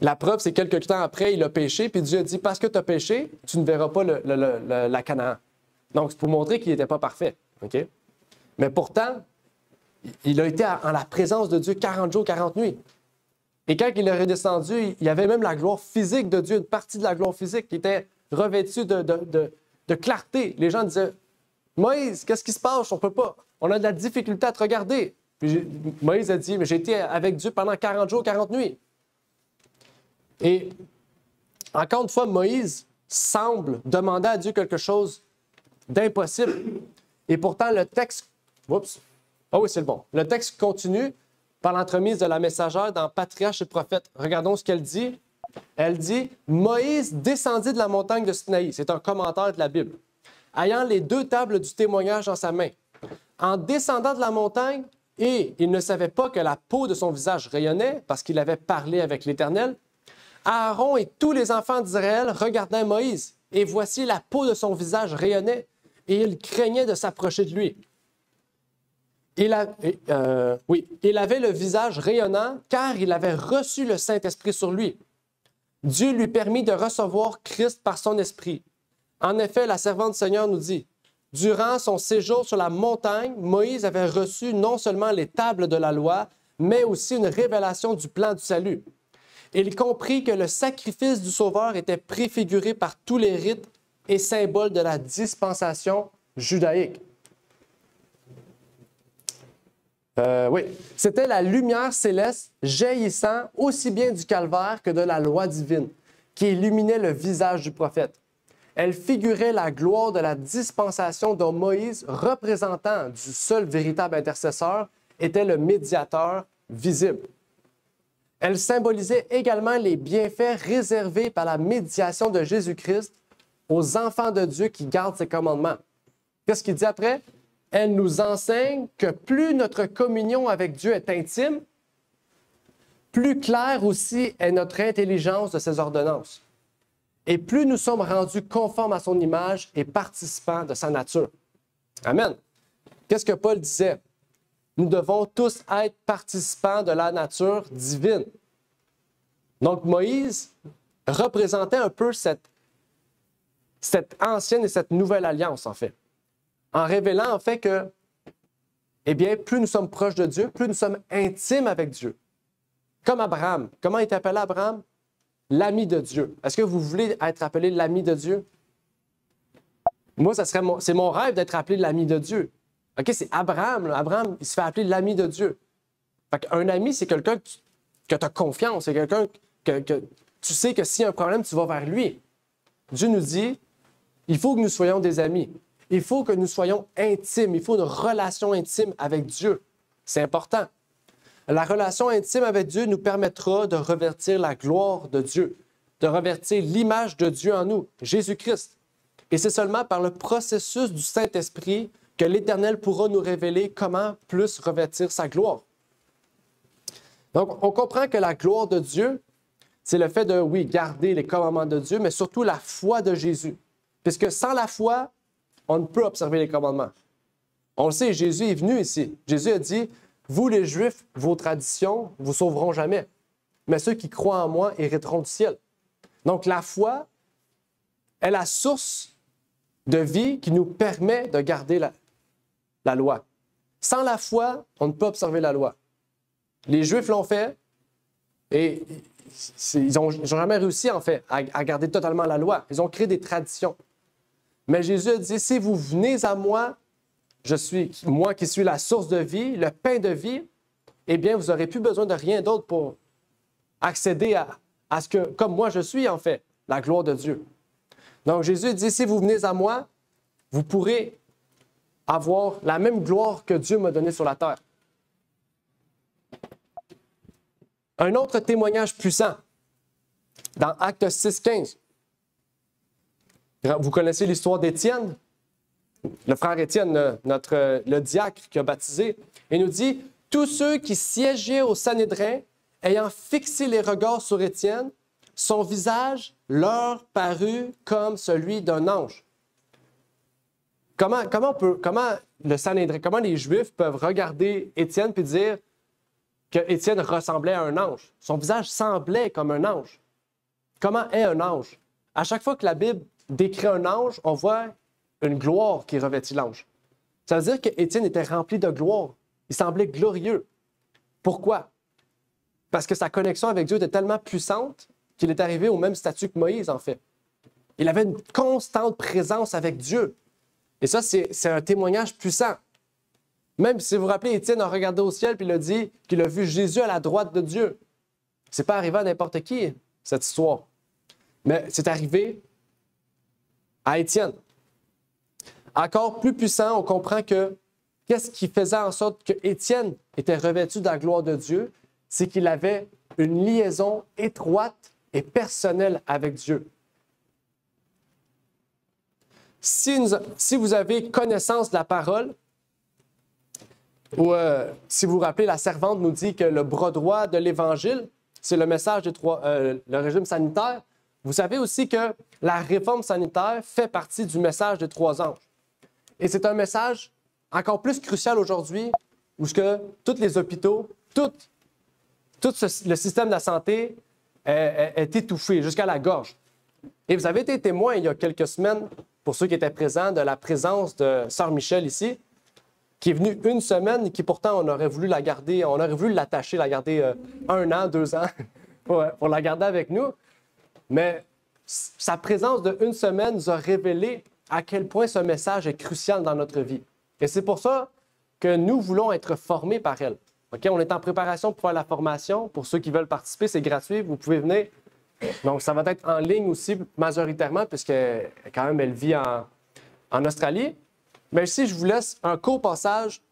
La preuve, c'est quelques temps après, il a péché, puis Dieu a dit, parce que tu as péché, tu ne verras pas la Canaan. Donc, c'est pour montrer qu'il n'était pas parfait. OK? Mais pourtant, il a été en la présence de Dieu 40 jours, 40 nuits. Et quand il est redescendu, il y avait même la gloire physique de Dieu, une partie de la gloire physique qui était revêtue de clarté. Les gens disaient, « Moïse, qu'est-ce qui se passe? On peut pas. On a de la difficulté à te regarder. » Puis Moïse a dit, « Mais j'ai été avec Dieu pendant 40 jours, 40 nuits. » Et encore une fois, Moïse semble demander à Dieu quelque chose d'impossible. Et pourtant, le texte... Oups! Ah oui, c'est le bon. Le texte continue par l'entremise de la messagère dans Patriarche et Prophète. Regardons ce qu'elle dit. Elle dit « Moïse descendit de la montagne de Sinaï. » C'est un commentaire de la Bible. « Ayant les 2 tables du témoignage dans sa main. En descendant de la montagne, et il ne savait pas que la peau de son visage rayonnait, parce qu'il avait parlé avec l'Éternel, Aaron et tous les enfants d'Israël regardaient Moïse, et voici la peau de son visage rayonnait, et ils craignaient de s'approcher de lui. Il avait le visage rayonnant, car il avait reçu le Saint-Esprit sur lui. Dieu lui permit de recevoir Christ par son Esprit. En effet, la servante du Seigneur nous dit, durant son séjour sur la montagne, Moïse avait reçu non seulement les tables de la loi, mais aussi une révélation du plan du salut. Il comprit que le sacrifice du Sauveur était préfiguré par tous les rites et symboles de la dispensation judaïque. Oui, c'était la lumière céleste jaillissant aussi bien du calvaire que de la loi divine, qui illuminait le visage du prophète. Elle figurait la gloire de la dispensation dont Moïse, représentant du seul véritable intercesseur, était le médiateur visible. Elle symbolisait également les bienfaits réservés par la médiation de Jésus-Christ aux enfants de Dieu qui gardent ses commandements. Qu'est-ce qu'il dit après? Elle nous enseigne que plus notre communion avec Dieu est intime, plus claire aussi est notre intelligence de ses ordonnances. Et plus nous sommes rendus conformes à son image et participants de sa nature. Amen. Qu'est-ce que Paul disait? Nous devons tous être participants de la nature divine. Donc Moïse représentait un peu cette ancienne et cette nouvelle alliance, en fait. En révélant, en fait, que, eh bien, plus nous sommes proches de Dieu, plus nous sommes intimes avec Dieu. Comme Abraham. Comment est appelé Abraham? L'ami de Dieu. Est-ce que vous voulez être appelé l'ami de Dieu? Moi, c'est mon rêve d'être appelé l'ami de Dieu. OK, c'est Abraham. Là. Abraham, il se fait appeler l'ami de Dieu. Fait qu'un ami, c'est quelqu'un que tu as confiance. C'est quelqu'un que tu sais que s'il y a un problème, tu vas vers lui. Dieu nous dit, il faut que nous soyons des amis. Il faut que nous soyons intimes. Il faut une relation intime avec Dieu. C'est important. La relation intime avec Dieu nous permettra de revêtir la gloire de Dieu, de revêtir l'image de Dieu en nous, Jésus-Christ. Et c'est seulement par le processus du Saint-Esprit que l'Éternel pourra nous révéler comment plus revêtir sa gloire. Donc, on comprend que la gloire de Dieu, c'est le fait de, oui, garder les commandements de Dieu, mais surtout la foi de Jésus. Puisque sans la foi, on ne peut observer les commandements. On le sait, Jésus est venu ici. Jésus a dit, « Vous les Juifs, vos traditions vous sauveront jamais, mais ceux qui croient en moi hériteront du ciel. » Donc la foi est la source de vie qui nous permet de garder la loi. Sans la foi, on ne peut observer la loi. Les Juifs l'ont fait et ils n'ont jamais réussi, en fait, à garder totalement la loi. Ils ont créé des traditions. Mais Jésus a dit, si vous venez à moi, moi qui suis la source de vie, le pain de vie, eh bien, vous n'aurez plus besoin de rien d'autre pour accéder à ce que, comme moi je suis, en fait, la gloire de Dieu. Donc, Jésus dit, si vous venez à moi, vous pourrez avoir la même gloire que Dieu m'a donnée sur la terre. Un autre témoignage puissant, dans Actes 6,15. Vous connaissez l'histoire d'Étienne, le frère Étienne, le diacre qui a baptisé, et nous dit, tous ceux qui siégeaient au Sanhédrin, ayant fixé les regards sur Étienne, son visage leur parut comme celui d'un ange. Comment le Sanhédrin, comment les Juifs peuvent regarder Étienne et dire que Étienne ressemblait à un ange? Son visage semblait comme un ange. Comment est un ange? À chaque fois que la Bible décrit un ange, on voit une gloire qui revêtit l'ange. Ça veut dire qu'Étienne était rempli de gloire. Il semblait glorieux. Pourquoi? Parce que sa connexion avec Dieu était tellement puissante qu'il est arrivé au même statut que Moïse, en fait. Il avait une constante présence avec Dieu. Et ça, c'est un témoignage puissant. Même si vous vous rappelez, Étienne a regardé au ciel et il a dit qu'il a vu Jésus à la droite de Dieu. Ce n'est pas arrivé à n'importe qui, cette histoire. Mais c'est arrivé à Étienne. Encore plus puissant, on comprend que qu'est-ce qui faisait en sorte que Étienne était revêtu de la gloire de Dieu? C'est qu'il avait une liaison étroite et personnelle avec Dieu. Si vous avez connaissance de la parole, ou si vous vous rappelez, la servante nous dit que le bras droit de l'Évangile, c'est le message le régime sanitaire. Vous savez aussi que la réforme sanitaire fait partie du message des 3 anges. Et c'est un message encore plus crucial aujourd'hui, où tous les hôpitaux, tout le système de la santé est étouffé jusqu'à la gorge. Et vous avez été témoin il y a quelques semaines pour ceux qui étaient présents, de la présence de Sœur Michel ici, qui est venue une semaine et qui pourtant on aurait voulu la garder, on aurait voulu l'attacher, la garder 1 an, 2 ans pour la garder avec nous. Mais sa présence de 1 semaine nous a révélé à quel point ce message est crucial dans notre vie. Et c'est pour ça que nous voulons être formés par elle. Okay? On est en préparation pour faire la formation. Pour ceux qui veulent participer, c'est gratuit, vous pouvez venir. Donc, ça va être en ligne aussi majoritairement, puisque quand même, elle vit en Australie. Mais ici, je vous laisse un court passage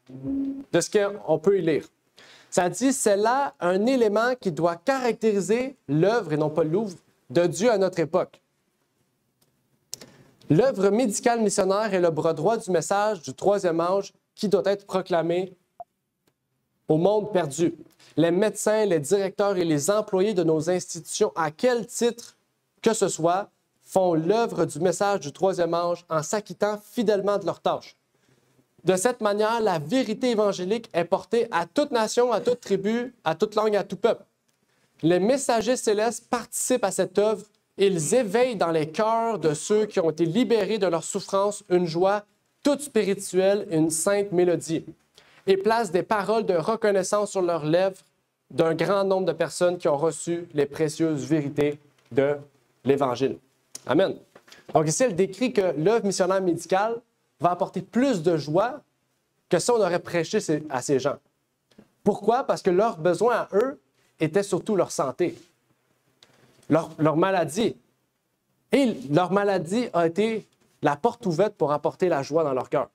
de ce qu'on peut y lire. Ça dit, c'est là un élément qui doit caractériser l'œuvre, et non pas l'ouvre, de Dieu à notre époque. L'œuvre médicale missionnaire est le bras droit du message du troisième âge qui doit être proclamé au monde perdu. Les médecins, les directeurs et les employés de nos institutions, à quel titre que ce soit, font l'œuvre du message du troisième âge en s'acquittant fidèlement de leurs tâches. De cette manière, la vérité évangélique est portée à toute nation, à toute tribu, à toute langue, à tout peuple. Les messagers célestes participent à cette œuvre. Ils éveillent dans les cœurs de ceux qui ont été libérés de leur souffrance une joie toute spirituelle et une sainte mélodie, et placent des paroles de reconnaissance sur leurs lèvres d'un grand nombre de personnes qui ont reçu les précieuses vérités de l'Évangile. Amen. Donc ici, elle décrit que l'œuvre missionnaire médicale va apporter plus de joie que si on aurait prêché à ces gens. Pourquoi? Parce que leurs besoins à eux étaient surtout leur santé, leur maladie. Et leur maladie a été la porte ouverte pour apporter la joie dans leur cœur.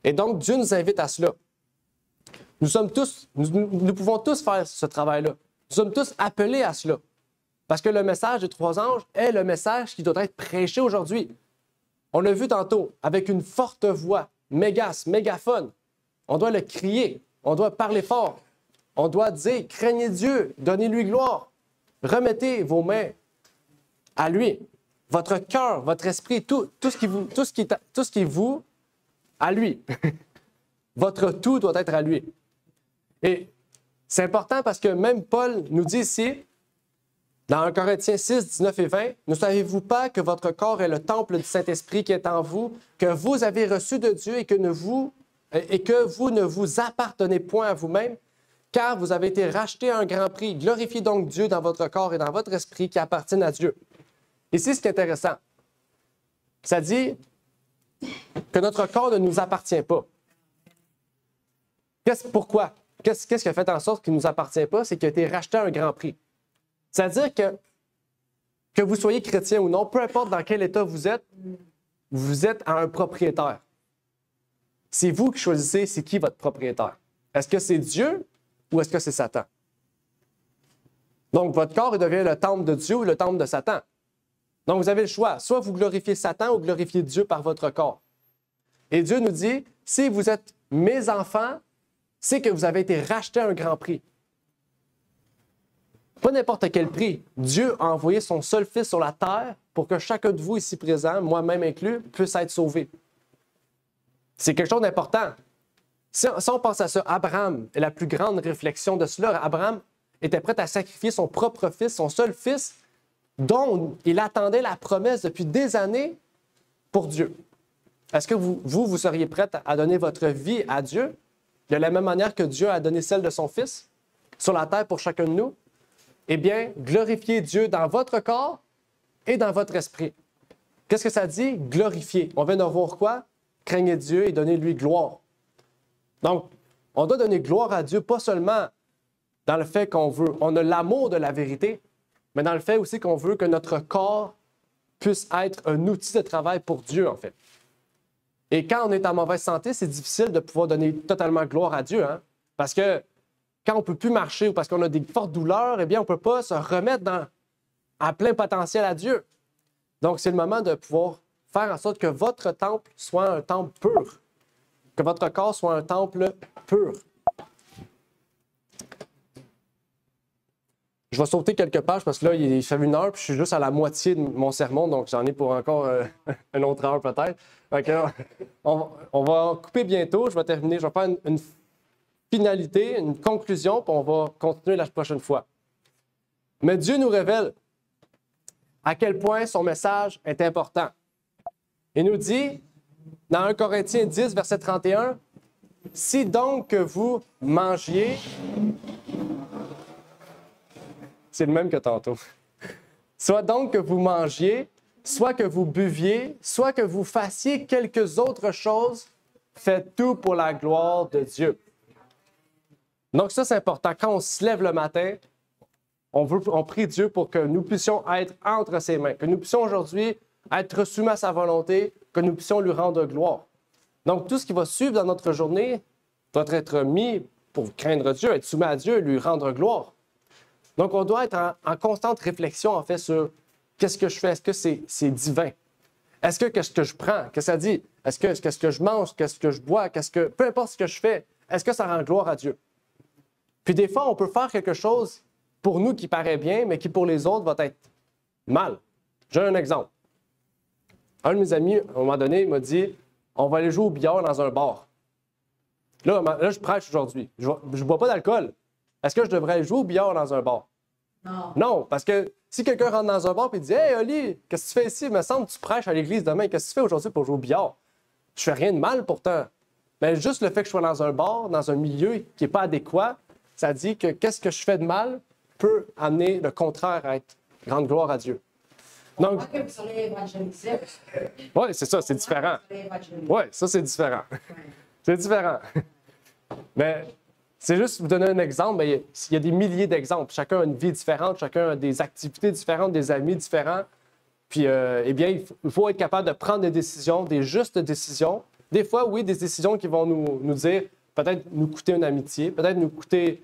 Et donc, Dieu nous invite à cela. Nous pouvons tous faire ce travail-là. Nous sommes tous appelés à cela. Parce que le message des 3 anges est le message qui doit être prêché aujourd'hui. On l'a vu tantôt, avec une forte voix, mégaphone. On doit le crier, on doit parler fort. On doit dire, craignez Dieu, donnez-lui gloire. Remettez vos mains à lui. Votre cœur, votre esprit, tout ce qui est vous, à lui. Votre tout doit être à lui. Et c'est important parce que même Paul nous dit ici, dans 1 Corinthiens 6, 19 et 20, « Ne savez-vous pas que votre corps est le temple du Saint-Esprit qui est en vous, que vous avez reçu de Dieu et que vous ne vous appartenez point à vous-même, car vous avez été rachetés à un grand prix. Glorifiez donc Dieu dans votre corps et dans votre esprit qui appartiennent à Dieu. » Ici, ce qui est intéressant, ça dit que notre corps ne nous appartient pas. Pourquoi? Qu'est-ce qui a fait en sorte qu'il ne nous appartient pas? C'est qu'il a été racheté à un grand prix. C'est-à-dire que vous soyez chrétien ou non, peu importe dans quel état vous êtes à un propriétaire. C'est vous qui choisissez c'est qui votre propriétaire. Est-ce que c'est Dieu ou est-ce que c'est Satan? Donc, votre corps devient le temple de Dieu ou le temple de Satan. Donc, vous avez le choix. Soit vous glorifiez Satan ou glorifiez Dieu par votre corps. Et Dieu nous dit, si vous êtes mes enfants, c'est que vous avez été rachetés à un grand prix. Pas n'importe quel prix. Dieu a envoyé son seul Fils sur la terre pour que chacun de vous ici présent, moi-même inclus, puisse être sauvé. C'est quelque chose d'important. Si on pense à ça, Abraham est la plus grande réflexion de cela. Abraham était prêt à sacrifier son propre fils, son seul fils, dont il attendait la promesse depuis des années pour Dieu. Est-ce que vous seriez prêt à donner votre vie à Dieu de la même manière que Dieu a donné celle de son Fils sur la terre pour chacun de nous? Eh bien, glorifiez Dieu dans votre corps et dans votre esprit. Qu'est-ce que ça dit? Glorifier. On vient de voir quoi? Craignez Dieu et donnez-lui gloire. Donc, on doit donner gloire à Dieu, pas seulement dans le fait on a l'amour de la vérité, mais dans le fait aussi qu'on veut que notre corps puisse être un outil de travail pour Dieu, en fait. Et quand on est en mauvaise santé, c'est difficile de pouvoir donner totalement gloire à Dieu, hein? Parce que quand on ne peut plus marcher ou parce qu'on a des fortes douleurs, eh bien, on ne peut pas se remettre à plein potentiel à Dieu. Donc, c'est le moment de pouvoir faire en sorte que votre temple soit un temple pur, que votre corps soit un temple pur. Je vais sauter quelques pages parce que là, il fait 1 heure, puis je suis juste à la moitié de mon sermon, donc j'en ai pour encore une autre heure peut-être. On va couper bientôt, je vais terminer, je vais faire une finalité, une conclusion, puis on va continuer la prochaine fois. Mais Dieu nous révèle à quel point son message est important. Il nous dit, dans 1 Corinthiens 10, verset 31, « Si donc que vous mangiez... » C'est le même que tantôt. « Soit donc que vous mangiez, soit que vous buviez, soit que vous fassiez quelques autres choses, faites tout pour la gloire de Dieu. » Donc ça, c'est important. Quand on se lève le matin, on prie Dieu pour que nous puissions être entre ses mains, que nous puissions aujourd'hui être soumis à sa volonté, que nous puissions lui rendre gloire. Donc, tout ce qui va suivre dans notre journée doit être mis pour craindre Dieu, être soumis à Dieu et lui rendre gloire. Donc, on doit être en constante réflexion, en fait, sur qu'est-ce que je fais? Est-ce que c'est divin? Est-ce que qu'est-ce que je prends? Qu'est-ce que ça dit? Qu'est-ce que je mange? Qu'est-ce que je bois? Peu importe ce que je fais, est-ce que ça rend gloire à Dieu? Puis des fois, on peut faire quelque chose pour nous qui paraît bien, mais qui pour les autres va être mal. J'ai un exemple. Un de mes amis, à un moment donné, il m'a dit « On va aller jouer au billard dans un bar. » Là, je prêche aujourd'hui. Je ne bois pas d'alcool. Est-ce que je devrais aller jouer au billard dans un bar? Non. Non, parce que si quelqu'un rentre dans un bar et dit « Hey, Oli, qu'est-ce que tu fais ici? Il me semble que tu prêches à l'église demain. Qu'est-ce que tu fais aujourd'hui pour jouer au billard? » Je fais rien de mal pourtant. Mais juste le fait que je sois dans un bar, dans un milieu qui n'est pas adéquat, ça dit que qu'est-ce que je fais de mal peut amener le contraire à être grande gloire à Dieu. Donc, Pas que vous allez évangéliser. oui, c'est ça, c'est différent. Oui, ça, c'est différent. C'est différent. Mais c'est juste vous donner un exemple, mais il y a des milliers d'exemples. Chacun a une vie différente, chacun a des activités différentes, des amis différents. Puis, eh bien, il faut être capable de prendre des décisions, des justes décisions. Des fois, oui, des décisions qui vont nous dire, peut-être nous coûter une amitié, peut-être nous coûter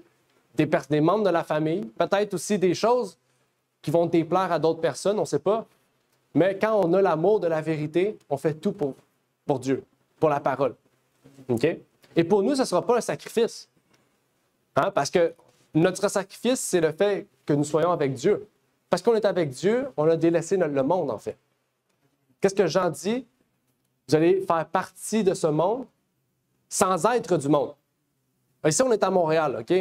des membres de la famille, peut-être aussi des choses qui vont déplaire à d'autres personnes, on ne sait pas. Mais quand on a l'amour de la vérité, on fait tout pour Dieu, pour la parole. OK? Et pour nous, ce ne sera pas un sacrifice. Hein? Parce que notre sacrifice, c'est le fait que nous soyons avec Dieu. Parce qu'on est avec Dieu, on a délaissé le monde, en fait. Qu'est-ce que Jean dit? Vous allez faire partie de ce monde sans être du monde. Ici, on est à Montréal, OK?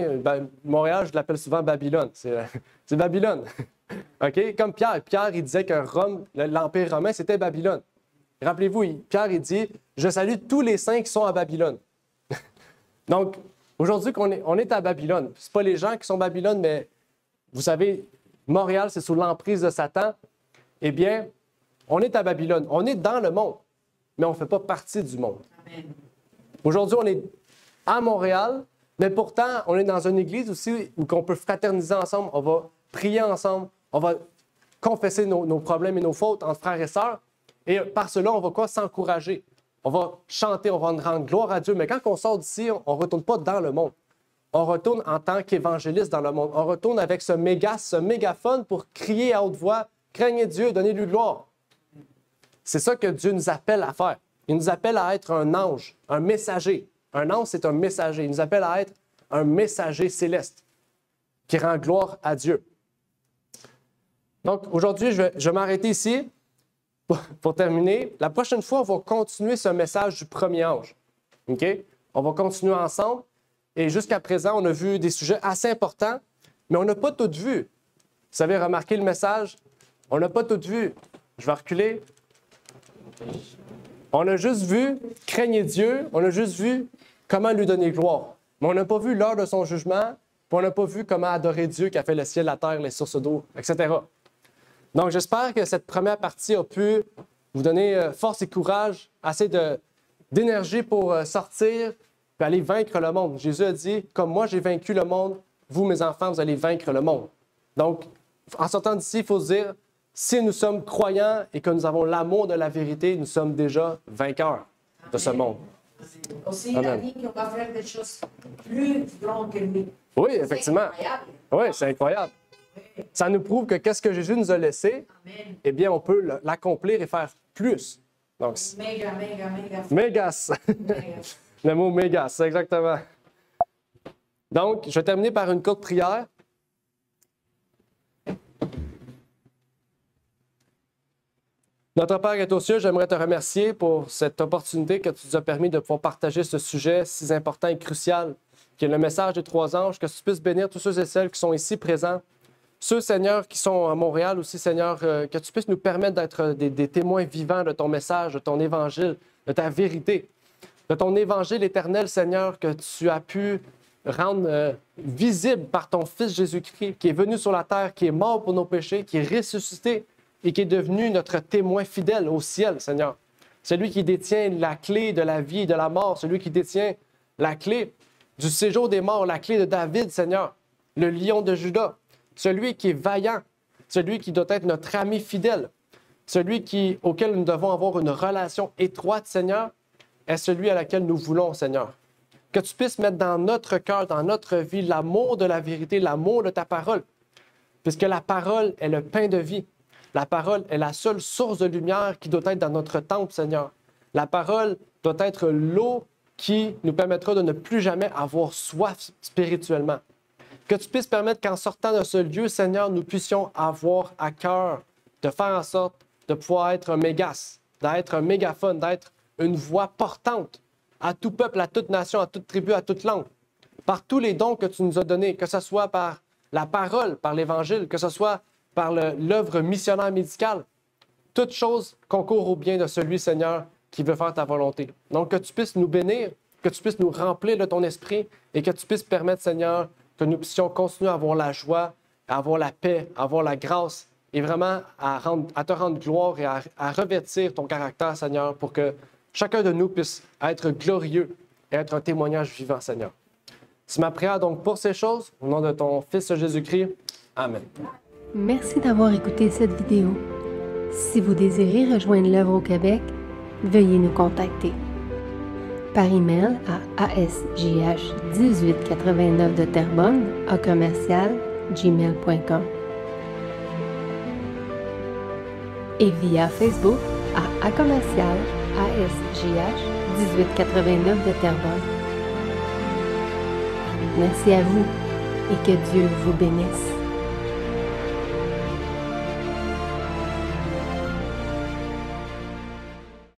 Montréal, je l'appelle souvent Babylone. C'est Babylone. OK? Comme Pierre. Pierre, il disait que Rome, l'Empire romain, c'était Babylone. Rappelez-vous, Pierre, il dit « Je salue tous les saints qui sont à Babylone. » Donc, aujourd'hui, on est à Babylone. Ce pas les gens qui sont à Babylone, mais vous savez, Montréal, c'est sous l'emprise de Satan. Eh bien, on est à Babylone. On est dans le monde, mais on ne fait pas partie du monde. Aujourd'hui, on est à Montréal, mais pourtant, on est dans une église aussi où on peut fraterniser ensemble, on va prier ensemble, on va confesser nos problèmes et nos fautes entre frères et sœurs. Et par cela, on va quoi? S'encourager. On va chanter, on va rendre gloire à Dieu. Mais quand on sort d'ici, on ne retourne pas dans le monde. On retourne en tant qu'évangéliste dans le monde. On retourne avec ce mégaphone pour crier à haute voix, craignez Dieu, donnez-lui gloire. C'est ça que Dieu nous appelle à faire. Il nous appelle à être un ange, un messager. Un ange, c'est un messager. Il nous appelle à être un messager céleste qui rend gloire à Dieu. Donc, aujourd'hui, je vais m'arrêter ici pour terminer. La prochaine fois, on va continuer ce message du premier ange. OK? On va continuer ensemble. Et jusqu'à présent, on a vu des sujets assez importants, mais on n'a pas tout vu. Vous savez, remarqué le message? On n'a pas tout vu. Je vais reculer. On a juste vu craignez Dieu, on a juste vu comment lui donner gloire. Mais on n'a pas vu l'heure de son jugement, puis on n'a pas vu comment adorer Dieu qui a fait le ciel, la terre, les sources d'eau, etc. Donc, j'espère que cette première partie a pu vous donner force et courage, assez d'énergie pour sortir et aller vaincre le monde. Jésus a dit, comme moi j'ai vaincu le monde, vous, mes enfants, vous allez vaincre le monde. Donc, en sortant d'ici, il faut se dire, si nous sommes croyants et que nous avons l'amour de la vérité, nous sommes déjà vainqueurs de ce monde. Aussi, il a dit qu'on va faire des choses plus grandes que lui. Oui, effectivement. C'est incroyable. Oui, c'est incroyable. Ça nous prouve que qu'est-ce que Jésus nous a laissé, Amen. eh bien, on peut l'accomplir et faire plus. Donc, Méga. mégas. Le mot mégas, exactement. Donc, je vais terminer par une courte prière. Notre Père qui est aux cieux, j'aimerais te remercier pour cette opportunité que tu nous as permis de pouvoir partager ce sujet si important et crucial, qui est le message des trois anges, que tu puisses bénir tous ceux et celles qui sont ici présents, Ceux, Seigneur, qui sont à Montréal aussi, Seigneur, que tu puisses nous permettre d'être des témoins vivants de ton message, de ton évangile, de ta vérité, de ton évangile éternel, Seigneur, que tu as pu rendre visible par ton Fils Jésus-Christ, qui est venu sur la terre, qui est mort pour nos péchés, qui est ressuscité et qui est devenu notre témoin fidèle au ciel, Seigneur. Celui qui détient la clé de la vie et de la mort, celui qui détient la clé du séjour des morts, la clé de David, Seigneur, le lion de Juda, celui qui est vaillant, celui qui doit être notre ami fidèle, celui auquel nous devons avoir une relation étroite, Seigneur, est celui à laquelle nous voulons, Seigneur. Que tu puisses mettre dans notre cœur, dans notre vie, l'amour de la vérité, l'amour de ta parole, puisque la parole est le pain de vie. La parole est la seule source de lumière qui doit être dans notre temple, Seigneur. La parole doit être l'eau qui nous permettra de ne plus jamais avoir soif spirituellement. Que tu puisses permettre qu'en sortant de ce lieu, Seigneur, nous puissions avoir à cœur de faire en sorte de pouvoir être un mégas, d'être un mégaphone, d'être une voix portante à tout peuple, à toute nation, à toute tribu, à toute langue, par tous les dons que tu nous as donnés, que ce soit par la parole, par l'Évangile, que ce soit par l'œuvre missionnaire médicale. Toute chose concourt au bien de celui, Seigneur, qui veut faire ta volonté. Donc, que tu puisses nous bénir, que tu puisses nous remplir de ton esprit et que tu puisses permettre, Seigneur, que nous puissions continuer à avoir la joie, à avoir la paix, à avoir la grâce et vraiment à te rendre gloire et à revêtir ton caractère, Seigneur, pour que chacun de nous puisse être glorieux et être un témoignage vivant, Seigneur. C'est ma prière donc pour ces choses, au nom de ton Fils Jésus-Christ. Amen. Merci d'avoir écouté cette vidéo. Si vous désirez rejoindre l'œuvre au Québec, veuillez nous contacter par email à asjh1889 de Terrebonne @gmail.com et via Facebook à commercial ASJH1889 de Terrebonne. Merci à vous et que Dieu vous bénisse.